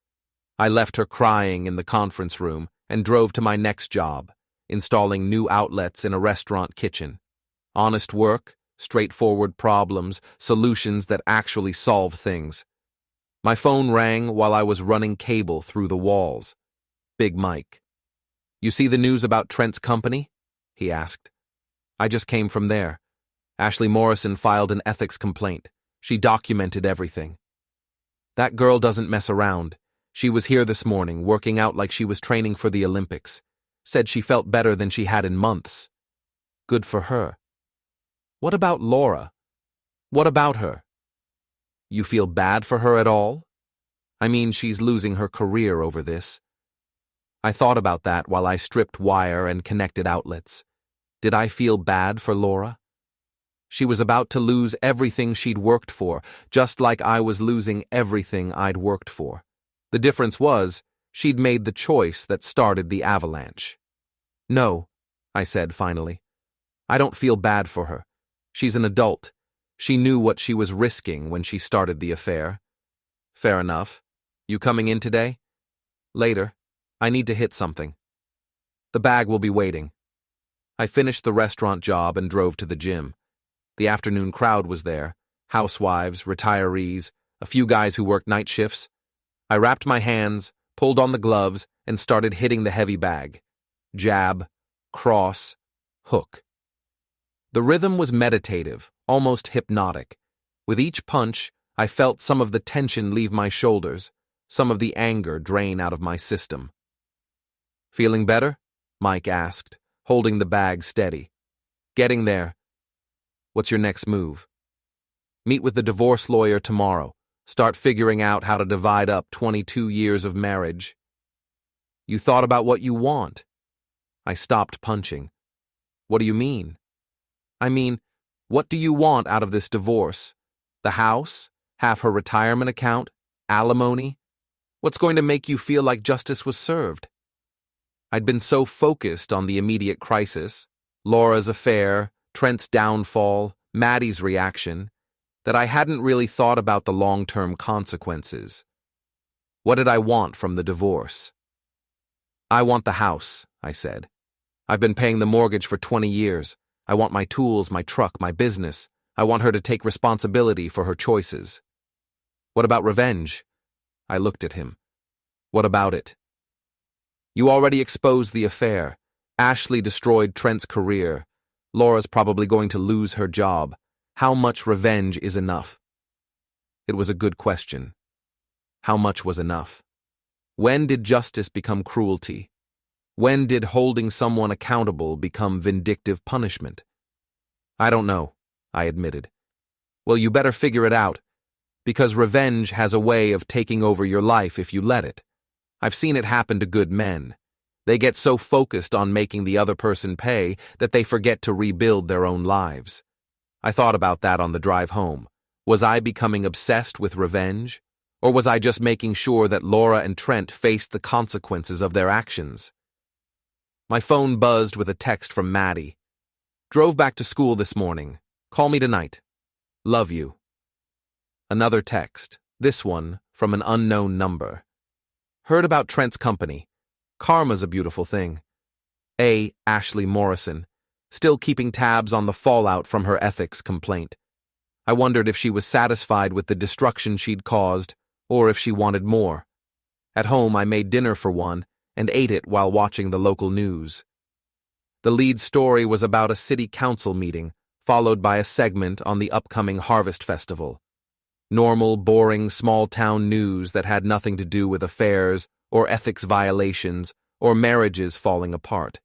[SPEAKER 1] I left her crying in the conference room and drove to my next job, installing new outlets in a restaurant kitchen. Honest work, straightforward problems, solutions that actually solve things. My phone rang while I was running cable through the walls. Big Mike. "You see the news about Trent's company?" he asked. "I just came from there. Ashley Morrison filed an ethics complaint. She documented everything. That girl doesn't mess around. She was here this morning, working out like she was training for the Olympics. Said she felt better than she had in months. Good for her. What about Laura? What about her? You feel bad for her at all? I mean, she's losing her career over this." I thought about that while I stripped wire and connected outlets. Did I feel bad for Laura? She was about to lose everything she'd worked for, just like I was losing everything I'd worked for. The difference was, she'd made the choice that started the avalanche. "No," I said finally. "I don't feel bad for her. She's an adult. She knew what she was risking when she started the affair." "Fair enough. You coming in today?" "Later. I need to hit something." "The bag will be waiting." I finished the restaurant job and drove to the gym. The afternoon crowd was there. Housewives, retirees, a few guys who worked night shifts. I wrapped my hands, pulled on the gloves, and started hitting the heavy bag. Jab, cross, hook. The rhythm was meditative, almost hypnotic. With each punch, I felt some of the tension leave my shoulders, some of the anger drain out of my system. "Feeling better?" Mike asked, holding the bag steady. "Getting there." "What's your next move?" "Meet with the divorce lawyer tomorrow. Start figuring out how to divide up 22 years of marriage." "You thought about what you want?" I stopped punching. "What do you mean?" "I mean, what do you want out of this divorce? The house? Half her retirement account? Alimony? What's going to make you feel like justice was served?" I'd been so focused on the immediate crisis, Laura's affair, Trent's downfall, Maddie's reaction, that I hadn't really thought about the long-term consequences. What did I want from the divorce? "I want the house," I said. "I've been paying the mortgage for 20 years. I want my tools, my truck, my business. I want her to take responsibility for her choices." "What about revenge?" I looked at him. "What about it?" "You already exposed the affair. Ashley destroyed Trent's career. Laura's probably going to lose her job. How much revenge is enough?" It was a good question. How much was enough? When did justice become cruelty? When did holding someone accountable become vindictive punishment? "I don't know," I admitted. "Well, you better figure it out, because revenge has a way of taking over your life if you let it. I've seen it happen to good men. They get so focused on making the other person pay that they forget to rebuild their own lives." I thought about that on the drive home. Was I becoming obsessed with revenge? Or was I just making sure that Laura and Trent faced the consequences of their actions? My phone buzzed with a text from Maddie. "Drove back to school this morning. Call me tonight. Love you." Another text, this one from an unknown number. "Heard about Trent's company. Karma's a beautiful thing. Ashley Morrison, still keeping tabs on the fallout from her ethics complaint. I wondered if she was satisfied with the destruction she'd caused, or if she wanted more. At home, I made dinner for one and ate it while watching the local news. The lead story was about a city council meeting, followed by a segment on the upcoming Harvest Festival. Normal, boring, small-town news that had nothing to do with affairs or ethics violations or marriages falling apart.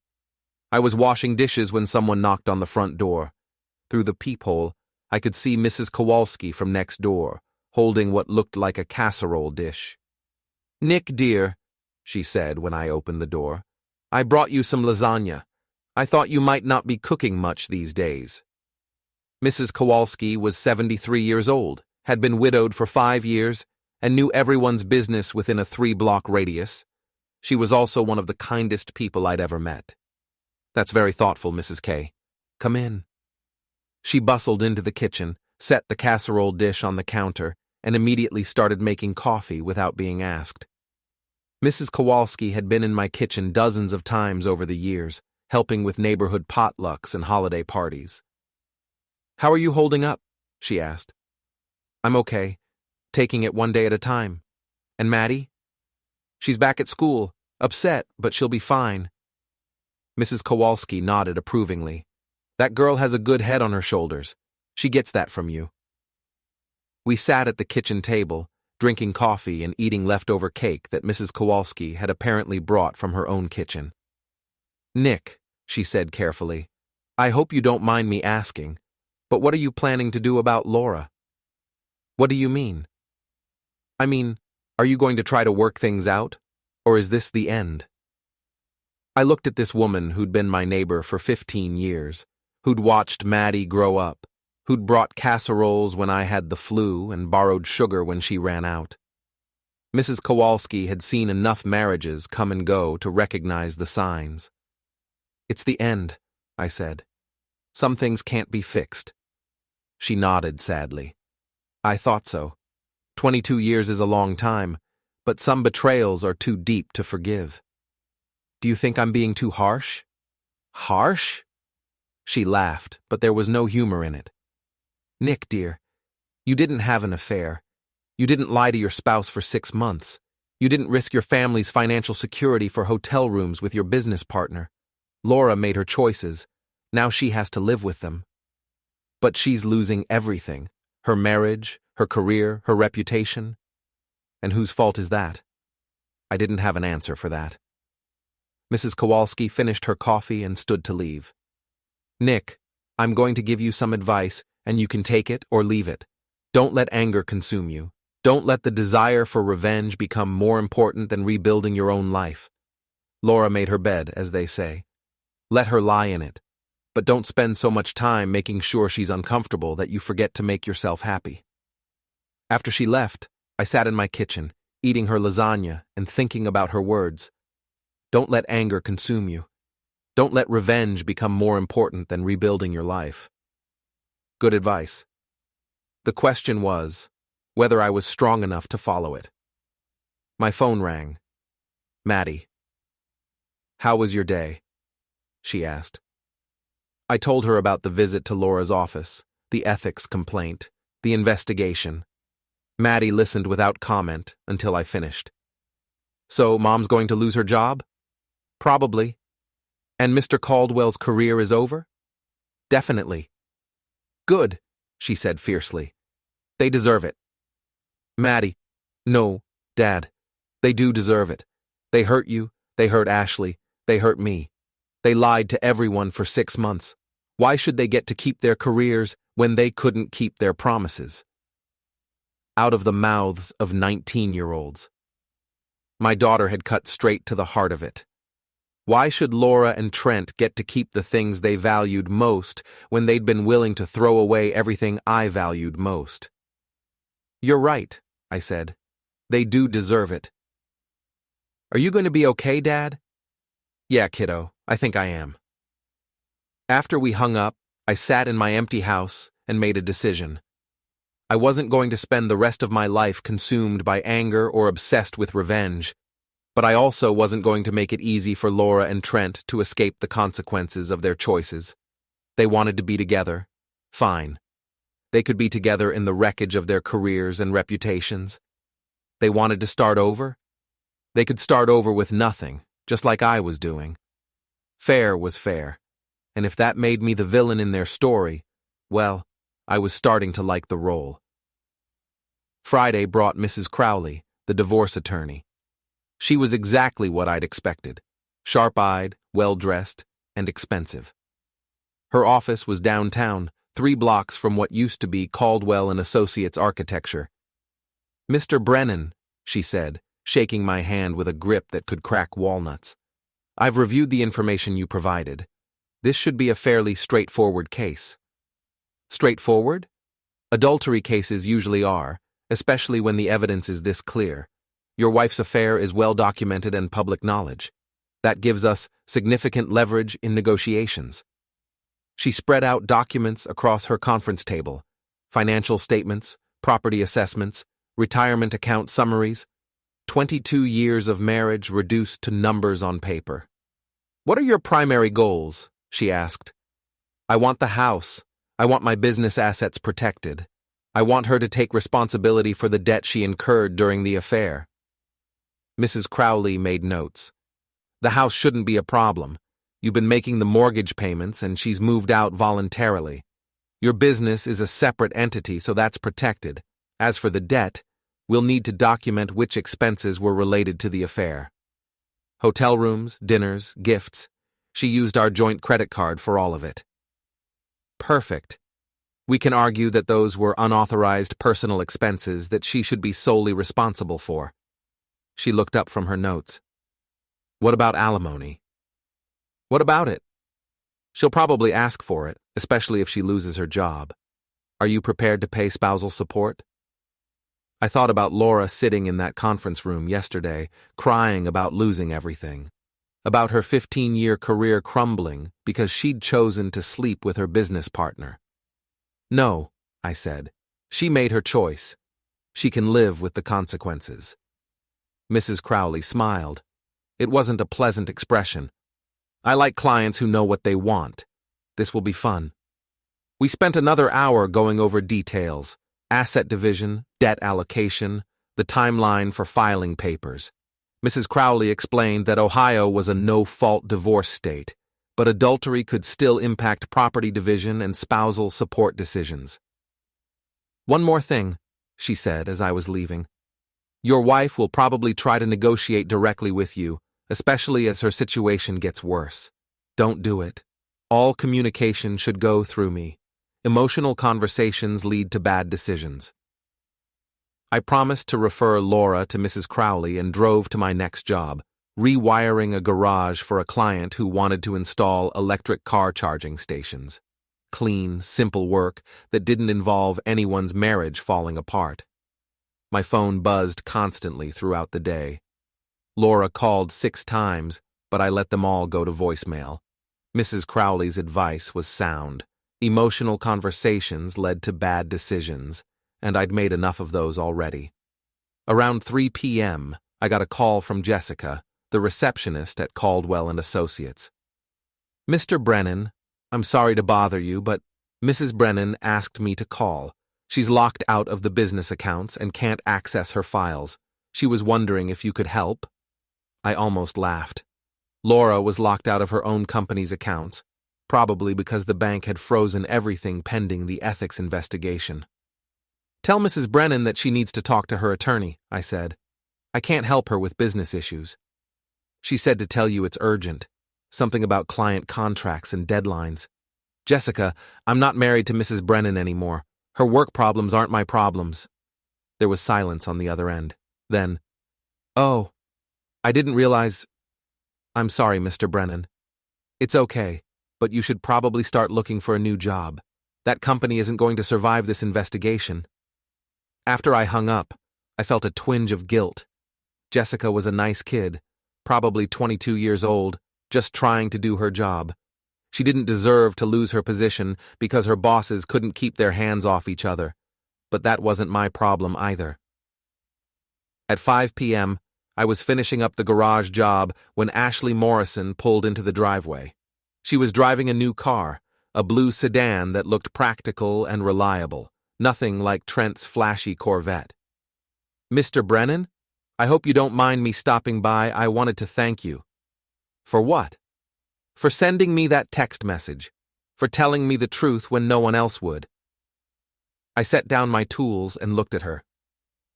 [SPEAKER 1] I was washing dishes when someone knocked on the front door. Through the peephole, I could see Mrs. Kowalski from next door, holding what looked like a casserole dish. "Nick, dear," she said when I opened the door, "I brought you some lasagna. I thought you might not be cooking much these days." Mrs. Kowalski was 73 years old, had been widowed for 5 years, and knew everyone's business within a 3-block radius. She was also one of the kindest people I'd ever met. "That's very thoughtful, Mrs. K. Come in." She bustled into the kitchen, set the casserole dish on the counter, and immediately started making coffee without being asked. Mrs. Kowalski had been in my kitchen dozens of times over the years, helping with neighborhood potlucks and holiday parties. "How are you holding up?" she asked. "I'm okay, taking it one day at a time. And Maddie?" "She's back at school, upset, but she'll be fine." Mrs. Kowalski nodded approvingly. "That girl has a good head on her shoulders. She gets that from you." We sat at the kitchen table, drinking coffee and eating leftover cake that Mrs. Kowalski had apparently brought from her own kitchen. "Nick," she said carefully, "I hope you don't mind me asking, but what are you planning to do about Laura?" "What do you mean?" "I mean, are you going to try to work things out, or is this the end?" I looked at this woman who'd been my neighbor for 15 years, who'd watched Maddie grow up, who'd brought casseroles when I had the flu and borrowed sugar when she ran out. Mrs. Kowalski had seen enough marriages come and go to recognize the signs. "It's the end," I said. "Some things can't be fixed." She nodded sadly. "I thought so. 22 years is a long time, but some betrayals are too deep to forgive." "Do you think I'm being too harsh?" "Harsh?" She laughed, but there was no humor in it. "Nick, dear, you didn't have an affair. You didn't lie to your spouse for 6 months. You didn't risk your family's financial security for hotel rooms with your business partner. Laura made her choices. Now she has to live with them. But she's losing everything. Her marriage, her career, her reputation. And whose fault is that?" I didn't have an answer for that. Mrs. Kowalski finished her coffee and stood to leave. "Nick, I'm going to give you some advice, and you can take it or leave it. Don't let anger consume you. Don't let the desire for revenge become more important than rebuilding your own life. Laura made her bed, as they say. Let her lie in it. But don't spend so much time making sure she's uncomfortable that you forget to make yourself happy." After she left, I sat in my kitchen, eating her lasagna and thinking about her words. Don't let anger consume you. Don't let revenge become more important than rebuilding your life. Good advice. The question was whether I was strong enough to follow it. My phone rang. "Maddie." "How was your day?" she asked. I told her about the visit to Laura's office, the ethics complaint, the investigation. Maddie listened without comment until I finished. "So, Mom's going to lose her job?" "Probably." "And Mr. Caldwell's career is over?" "Definitely." "Good," she said fiercely. "They deserve it." "Maddie." "No, Dad. They do deserve it. They hurt you, they hurt Ashley, they hurt me. They lied to everyone for 6 months. Why should they get to keep their careers when they couldn't keep their promises?" Out of the mouths of 19-year-olds. My daughter had cut straight to the heart of it. Why should Laura and Trent get to keep the things they valued most when they'd been willing to throw away everything I valued most? "You're right," I said. "They do deserve it." "Are you going to be okay, Dad?" "Yeah, kiddo, I think I am." After we hung up, I sat in my empty house and made a decision. I wasn't going to spend the rest of my life consumed by anger or obsessed with revenge, but I also wasn't going to make it easy for Laura and Trent to escape the consequences of their choices. They wanted to be together. Fine. They could be together in the wreckage of their careers and reputations. They wanted to start over. They could start over with nothing, just like I was doing. Fair was fair, and if that made me the villain in their story, well, I was starting to like the role. Friday brought Mrs. Crowley, the divorce attorney. She was exactly what I'd expected, sharp-eyed, well-dressed, and expensive. Her office was downtown, 3 blocks from what used to be Caldwell and Associates architecture. "Mr. Brennan," she said, shaking my hand with a grip that could crack walnuts. "I've reviewed the information you provided. This should be a fairly straightforward case." Straightforward? Adultery cases usually are, especially when the evidence is this clear. Your wife's affair is well documented and public knowledge. That gives us significant leverage in negotiations. She spread out documents across her conference table: financial statements, property assessments, retirement account summaries, 22 years of marriage reduced to numbers on paper. "What are your primary goals?" she asked. "I want the house. I want my business assets protected. I want her to take responsibility for the debt she incurred during the affair." Mrs. Crowley made notes. "The house shouldn't be a problem. You've been making the mortgage payments and she's moved out voluntarily. Your business is a separate entity, so that's protected. As for the debt, we'll need to document which expenses were related to the affair. Hotel rooms, dinners, gifts. She used our joint credit card for all of it." Perfect. We can argue that those were unauthorized personal expenses that she should be solely responsible for. She looked up from her notes. "What about alimony?" "What about it?" "She'll probably ask for it, especially if she loses her job." Are you prepared to pay spousal support? I thought about Laura sitting in that conference room yesterday, crying about losing everything. About her 15-year career crumbling because she'd chosen to sleep with her business partner. No, I said. She made her choice. She can live with the consequences. Mrs. Crowley smiled. It wasn't a pleasant expression. I like clients who know what they want. This will be fun. We spent another hour going over details, asset division, debt allocation, the timeline for filing papers. Mrs. Crowley explained that Ohio was a no-fault divorce state, but adultery could still impact property division and spousal support decisions. One more thing, she said as I was leaving. Your wife will probably try to negotiate directly with you, especially as her situation gets worse. Don't do it. All communication should go through me. Emotional conversations lead to bad decisions. I promised to refer Laura to Mrs. Crowley and drove to my next job, rewiring a garage for a client who wanted to install electric car charging stations. Clean, simple work that didn't involve anyone's marriage falling apart. My phone buzzed constantly throughout the day. Laura called 6 times, but I let them all go to voicemail. Mrs. Crowley's advice was sound. Emotional conversations led to bad decisions, and I'd made enough of those already. Around 3 p.m., I got a call from Jessica, the receptionist at Caldwell & Associates. Mr. Brennan, I'm sorry to bother you, but Mrs. Brennan asked me to call. She's locked out of the business accounts and can't access her files. She was wondering if you could help. I almost laughed. Laura was locked out of her own company's accounts, probably because the bank had frozen everything pending the ethics investigation. Tell Mrs. Brennan that she needs to talk to her attorney, I said. I can't help her with business issues. She said to tell you it's urgent, something about client contracts and deadlines. Jessica, I'm not married to Mrs. Brennan anymore. Her work problems aren't my problems. There was silence on the other end. Then, oh, I didn't realize. I'm sorry, Mr. Brennan. It's okay, but you should probably start looking for a new job. That company isn't going to survive this investigation. After I hung up, I felt a twinge of guilt. Jessica was a nice kid, probably 22 years old, just trying to do her job. She didn't deserve to lose her position because her bosses couldn't keep their hands off each other. But that wasn't my problem either. At 5 p.m., I was finishing up the garage job when Ashley Morrison pulled into the driveway. She was driving a new car, a blue sedan that looked practical and reliable, nothing like Trent's flashy Corvette. Mr. Brennan, I hope you don't mind me stopping by. I wanted to thank you. For what? For sending me that text message, for telling me the truth when no one else would. I set down my tools and looked at her.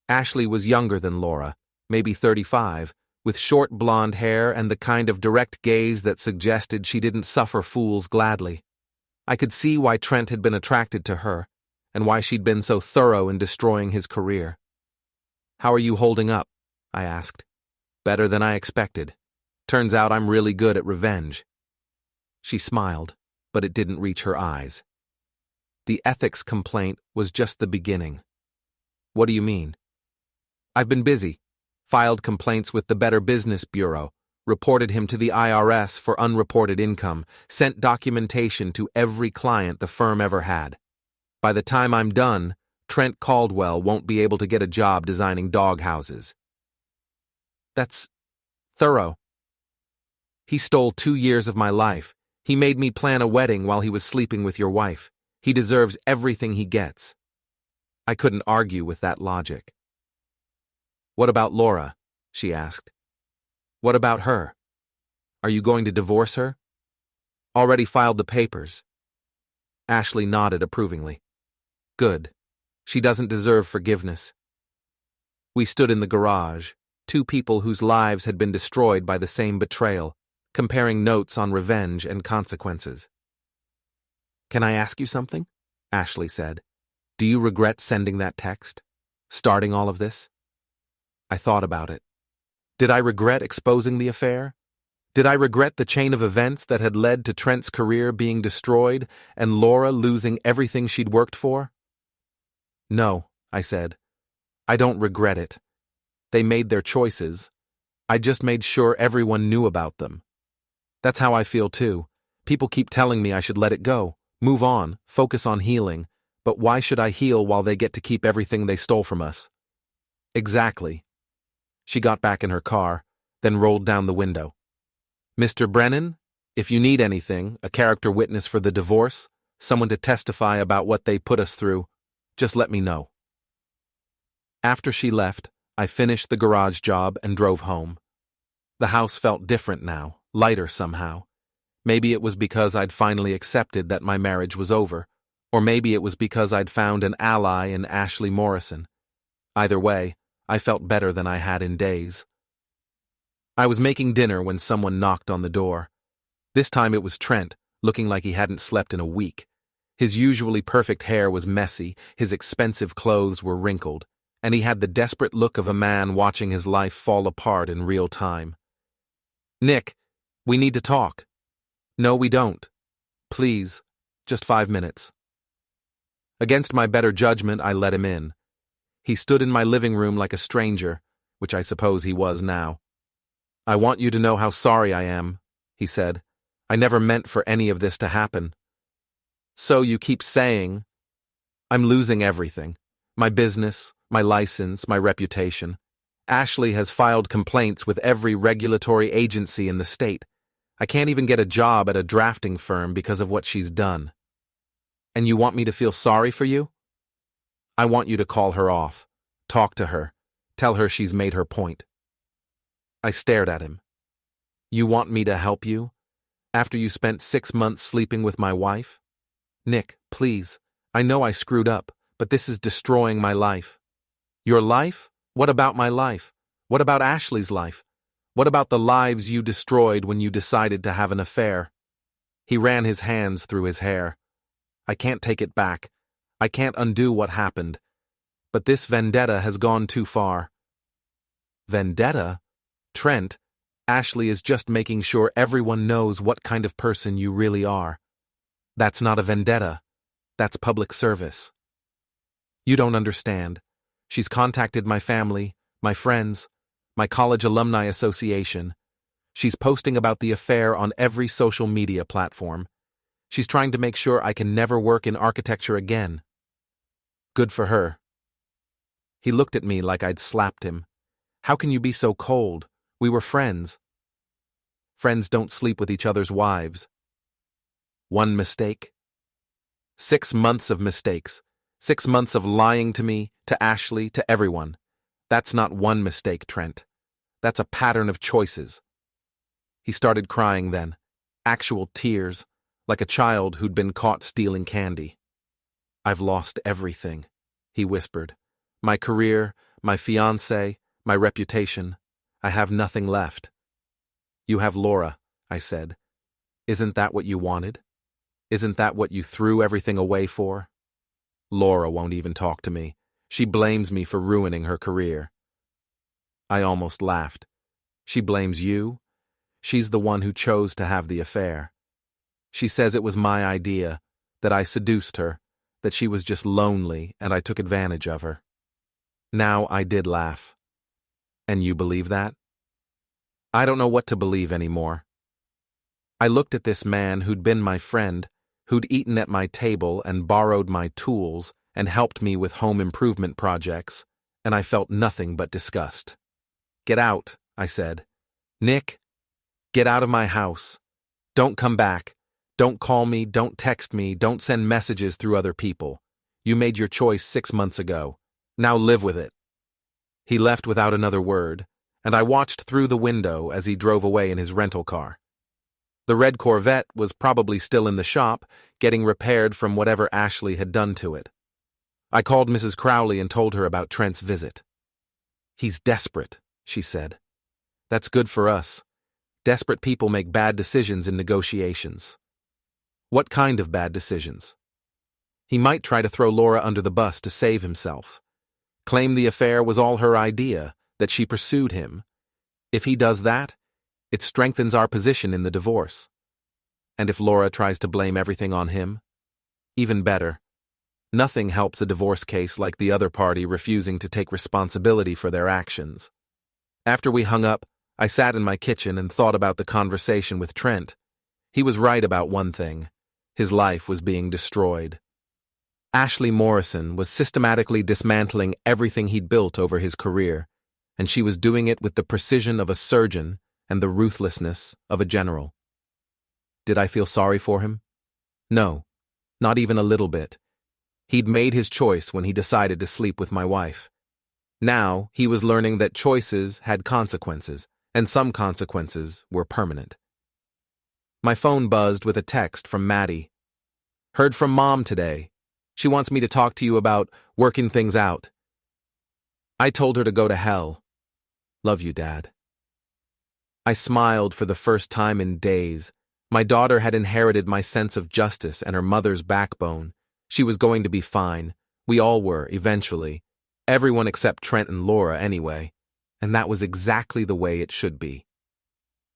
[SPEAKER 1] Ashley was younger than Laura, maybe 35, with short blonde hair and the kind of direct gaze that suggested she didn't suffer fools gladly. I could see why Trent had been attracted to her, and why she'd been so thorough in destroying his career. How are you holding up? I asked. Better than I expected. Turns out I'm really good at revenge. She smiled, but it didn't reach her eyes. The ethics complaint was just the beginning. What do you mean? I've been busy. Filed complaints with the Better Business Bureau, reported him to the IRS for unreported income, sent documentation to every client the firm ever had. By the time I'm done, Trent Caldwell won't be able to get a job designing dog houses. That's thorough. He stole 2 years of my life. He made me plan a wedding while he was sleeping with your wife. He deserves everything he gets. I couldn't argue with that logic. What about Laura? She asked. What about her? Are you going to divorce her? Already filed the papers. Ashley nodded approvingly. Good. She doesn't deserve forgiveness. We stood in the garage, 2 people whose lives had been destroyed by the same betrayal, comparing notes on revenge and consequences. Can I ask you something? Ashley said. Do you regret sending that text? Starting all of this? I thought about it. Did I regret exposing the affair? Did I regret the chain of events that had led to Trent's career being destroyed and Laura losing everything she'd worked for? No, I said. I don't regret it. They made their choices. I just made sure everyone knew about them. That's how I feel too. People keep telling me I should let it go, move on, focus on healing, but why should I heal while they get to keep everything they stole from us? Exactly. She got back in her car, then rolled down the window. Mr. Brennan, if you need anything, a character witness for the divorce, someone to testify about what they put us through, just let me know. After she left, I finished the garage job and drove home. The house felt different now, lighter somehow. Maybe it was because I'd finally accepted that my marriage was over, or maybe it was because I'd found an ally in Ashley Morrison. Either way, I felt better than I had in days. I was making dinner when someone knocked on the door. This time it was Trent, looking like he hadn't slept in a week. His usually perfect hair was messy, his expensive clothes were wrinkled, and he had the desperate look of a man watching his life fall apart in real time. "Nick, we need to talk." "No, we don't. Please, just 5 minutes." Against my better judgment, I let him in. He stood in my living room like a stranger, which I suppose he was now. "I want you to know how sorry I am," he said. "I never meant for any of this to happen." "So you keep saying." "I'm losing everything. My business, my license, my reputation. Ashley has filed complaints with every regulatory agency in the state. I can't even get a job at a drafting firm because of what she's done." "And you want me to feel sorry for you?" "I want you to call her off. Talk to her. Tell her she's made her point." I stared at him. "You want me to help you? After you spent 6 months sleeping with my wife? Nick, please. I know I screwed up, but this is destroying my life." "Your life? What about my life? What about Ashley's life? What about the lives you destroyed when you decided to have an affair?" He ran his hands through his hair. "I can't take it back. I can't undo what happened. But this vendetta has gone too far." "Vendetta? Trent, Ashley is just making sure everyone knows what kind of person you really are. That's not a vendetta. That's public service." "You don't understand. She's contacted my family, my friends, my college alumni association. She's posting about the affair on every social media platform. She's trying to make sure I can never work in architecture again." "Good for her." He looked at me like I'd slapped him. "How can you be so cold? We were friends." "Friends don't sleep with each other's wives." "One mistake?" 6 months of mistakes. 6 months of lying to me, to Ashley, to everyone. That's not one mistake, Trent. That's a pattern of choices. He started crying then. Actual tears, like a child who'd been caught stealing candy. "I've lost everything," he whispered. "My career, my fiancé, my reputation. I have nothing left." "You have Laura," I said. "Isn't that what you wanted? Isn't that what you threw everything away for?" "Laura won't even talk to me. She blames me for ruining her career." I almost laughed. "She blames you? She's the one who chose to have the affair. She says it was my idea, that I seduced her, that she was just lonely and I took advantage of her." Now I did laugh. "And you believe that?" "I don't know what to believe anymore." I looked at this man who'd been my friend, who'd eaten at my table and borrowed my tools and helped me with home improvement projects, and I felt nothing but disgust. "Get out," I said. "Nick, get out of my house. Don't come back. Don't call me, don't text me, don't send messages through other people. You made your choice 6 months ago. Now live with it." He left without another word, and I watched through the window as he drove away in his rental car. The red Corvette was probably still in the shop, getting repaired from whatever Ashley had done to it. I called Mrs. Crowley and told her about Trent's visit. "He's desperate," she said. "That's good for us. Desperate people make bad decisions in negotiations." "What kind of bad decisions?" "He might try to throw Laura under the bus to save himself. Claim the affair was all her idea, that she pursued him. If he does that, it strengthens our position in the divorce. And if Laura tries to blame everything on him, even better. Nothing helps a divorce case like the other party refusing to take responsibility for their actions. After we hung up, I sat in my kitchen and thought about the conversation with Trent. He was right about one thing. His life was being destroyed. Ashley Morrison was systematically dismantling everything he'd built over his career, and she was doing it with the precision of a surgeon and the ruthlessness of a general. Did I feel sorry for him? No, not even a little bit. He'd made his choice when he decided to sleep with my wife. Now he was learning that choices had consequences, and some consequences were permanent. My phone buzzed with a text from Maddie. Heard from Mom today. She wants me to talk to you about working things out. I told her to go to hell. Love you, Dad. I smiled for the first time in days. My daughter had inherited my sense of justice and her mother's backbone. She was going to be fine. We all were, eventually. Everyone except Trent and Laura, anyway. And that was exactly the way it should be.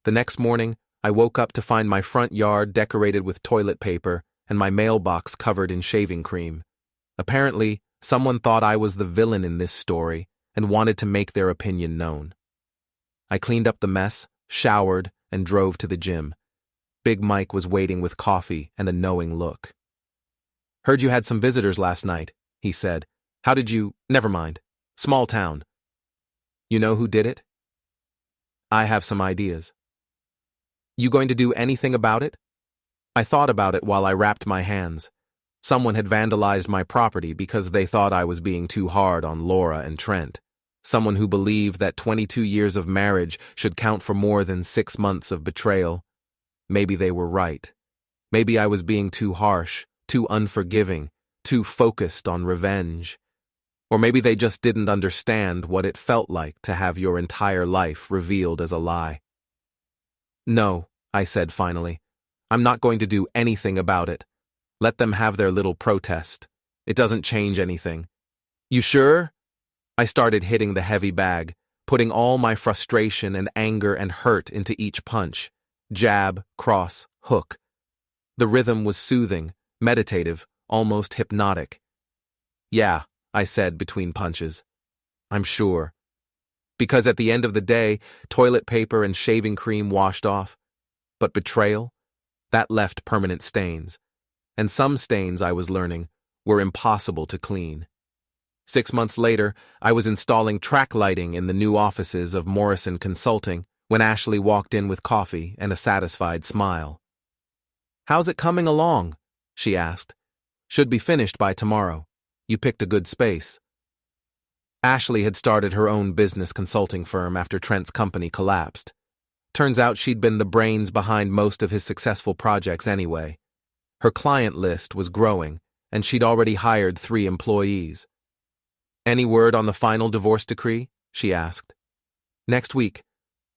[SPEAKER 1] The next morning, I woke up to find my front yard decorated with toilet paper and my mailbox covered in shaving cream. Apparently, someone thought I was the villain in this story and wanted to make their opinion known. I cleaned up the mess, showered, and drove to the gym. Big Mike was waiting with coffee and a knowing look. Heard you had some visitors last night, he said. How did you— Never mind. Small town. You know who did it? I have some ideas. You going to do anything about it? I thought about it while I wrapped my hands. Someone had vandalized my property because they thought I was being too hard on Laura and Trent. Someone who believed that 22 years of marriage should count for more than 6 months of betrayal. Maybe they were right. Maybe I was being too harsh, too unforgiving, too focused on revenge. Or maybe they just didn't understand what it felt like to have your entire life revealed as a lie. No, I said finally. I'm not going to do anything about it. Let them have their little protest. It doesn't change anything. You sure? I started hitting the heavy bag, putting all my frustration and anger and hurt into each punch. Jab, cross, hook. The rhythm was soothing, meditative, almost hypnotic. Yeah, I said between punches. I'm sure. Because at the end of the day, toilet paper and shaving cream washed off. But betrayal? That left permanent stains. And some stains, I was learning, were impossible to clean. 6 months later, I was installing track lighting in the new offices of Morrison Consulting when Ashley walked in with coffee and a satisfied smile. How's it coming along? She asked. Should be finished by tomorrow. You picked a good space. Ashley had started her own business consulting firm after Trent's company collapsed. Turns out she'd been the brains behind most of his successful projects anyway. Her client list was growing, and she'd already hired 3 employees. Any word on the final divorce decree? She asked. Next week.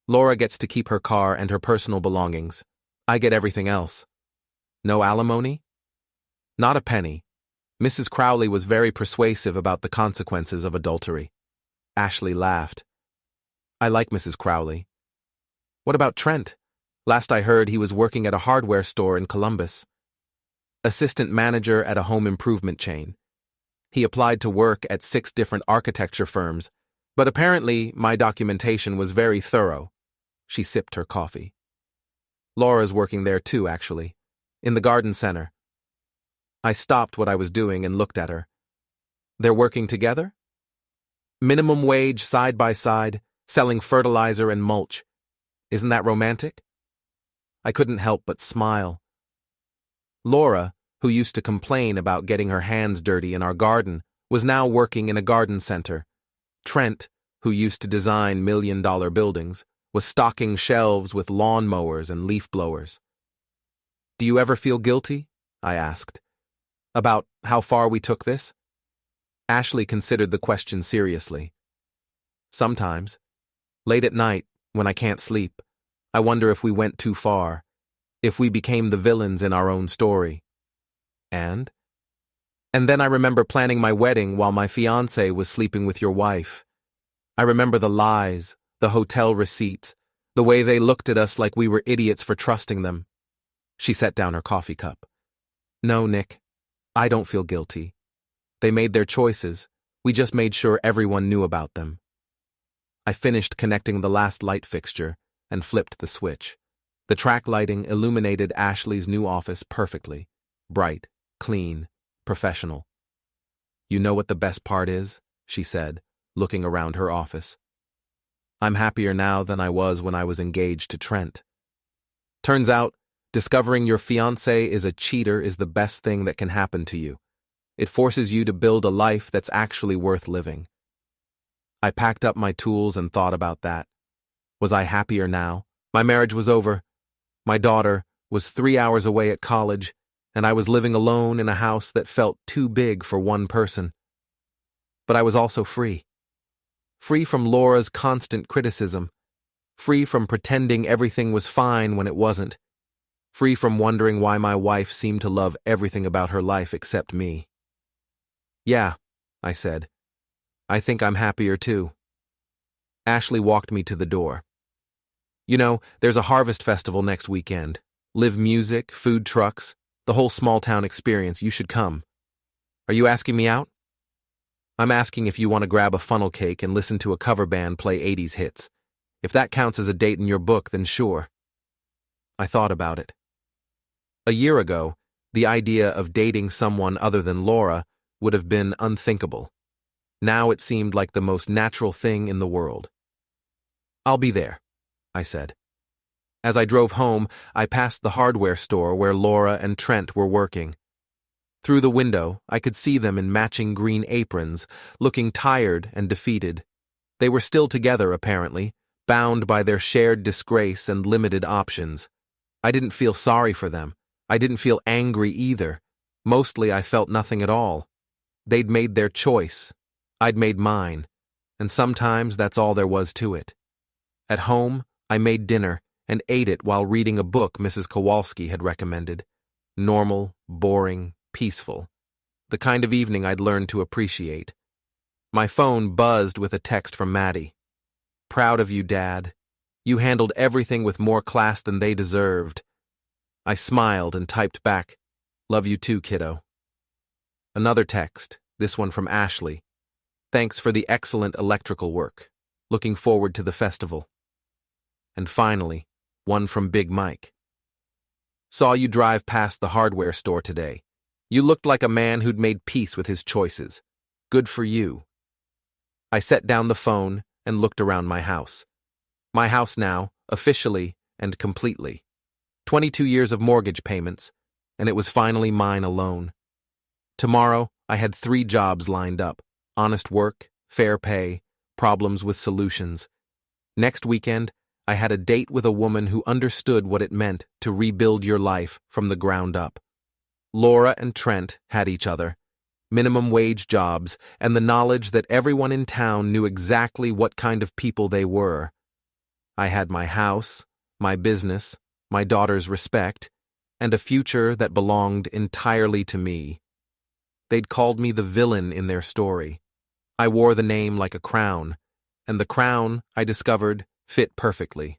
[SPEAKER 1] Laura gets to keep her car and her personal belongings. I get everything else. No alimony? Not a penny. Mrs. Crowley was very persuasive about the consequences of adultery. Ashley laughed. I like Mrs. Crowley. What about Trent? Last I heard, he was working at a hardware store in Columbus. Assistant manager at a home improvement chain. He applied to work at 6 different architecture firms, but apparently my documentation was very thorough. She sipped her coffee. Laura's working there too, actually, in the garden center. I stopped what I was doing and looked at her. They're working together? Minimum wage side by side, selling fertilizer and mulch. Isn't that romantic? I couldn't help but smile. Laura, who used to complain about getting her hands dirty in our garden, was now working in a garden center. Trent, who used to design million-dollar buildings, was stocking shelves with lawn mowers and leaf blowers. Do you ever feel guilty? I asked. About how far we took this? Ashley considered the question seriously. Sometimes. Late at night, when I can't sleep, I wonder if we went too far, if we became the villains in our own story. And then I remember planning my wedding while my fiancé was sleeping with your wife. I remember the lies, the hotel receipts, the way they looked at us like we were idiots for trusting them. She set down her coffee cup. No, Nick, I don't feel guilty. They made their choices. We just made sure everyone knew about them. I finished connecting the last light fixture and flipped the switch. The track lighting illuminated Ashley's new office perfectly. Bright, clean, professional. "You know what the best part is?" she said, looking around her office. "I'm happier now than I was when I was engaged to Trent. Turns out, discovering your fiancé is a cheater is the best thing that can happen to you. It forces you to build a life that's actually worth living." I packed up my tools and thought about that. Was I happier now? My marriage was over. My daughter was 3 hours away at college, and I was living alone in a house that felt too big for one person. But I was also free. Free from Laura's constant criticism. Free from pretending everything was fine when it wasn't. Free from wondering why my wife seemed to love everything about her life except me. "Yeah," I said. "I think I'm happier too." Ashley walked me to the door. "You know, there's a harvest festival next weekend. Live music, food trucks, the whole small-town experience. You should come. Are you asking me out?" "I'm asking if you want to grab a funnel cake and listen to a cover band play 80s hits. If that counts as a date in your book, then sure." I thought about it. A year ago, the idea of dating someone other than Laura would have been unthinkable. Now it seemed like the most natural thing in the world. "I'll be there," I said. As I drove home, I passed the hardware store where Laura and Trent were working. Through the window, I could see them in matching green aprons, looking tired and defeated. They were still together, apparently, bound by their shared disgrace and limited options. I didn't feel sorry for them. I didn't feel angry either. Mostly I felt nothing at all. They'd made their choice. I'd made mine. And sometimes that's all there was to it. At home, I made dinner and ate it while reading a book Mrs. Kowalski had recommended. Normal, boring, peaceful. The kind of evening I'd learned to appreciate. My phone buzzed with a text from Maddie. "Proud of you, Dad. You handled everything with more class than they deserved." I smiled and typed back, "Love you too, kiddo." Another text, this one from Ashley. "Thanks for the excellent electrical work. Looking forward to the festival." And finally, one from Big Mike. "Saw you drive past the hardware store today. You looked like a man who'd made peace with his choices. Good for you." I set down the phone and looked around my house. My house now, officially and completely. 22 years of mortgage payments, and it was finally mine alone. Tomorrow, I had 3 jobs lined up: honest work, fair pay, problems with solutions. Next weekend, I had a date with a woman who understood what it meant to rebuild your life from the ground up. Laura and Trent had each other, minimum wage jobs, and the knowledge that everyone in town knew exactly what kind of people they were. I had my house, my business, my daughter's respect, and a future that belonged entirely to me. They'd called me the villain in their story. I wore the name like a crown, and the crown, I discovered, fit perfectly.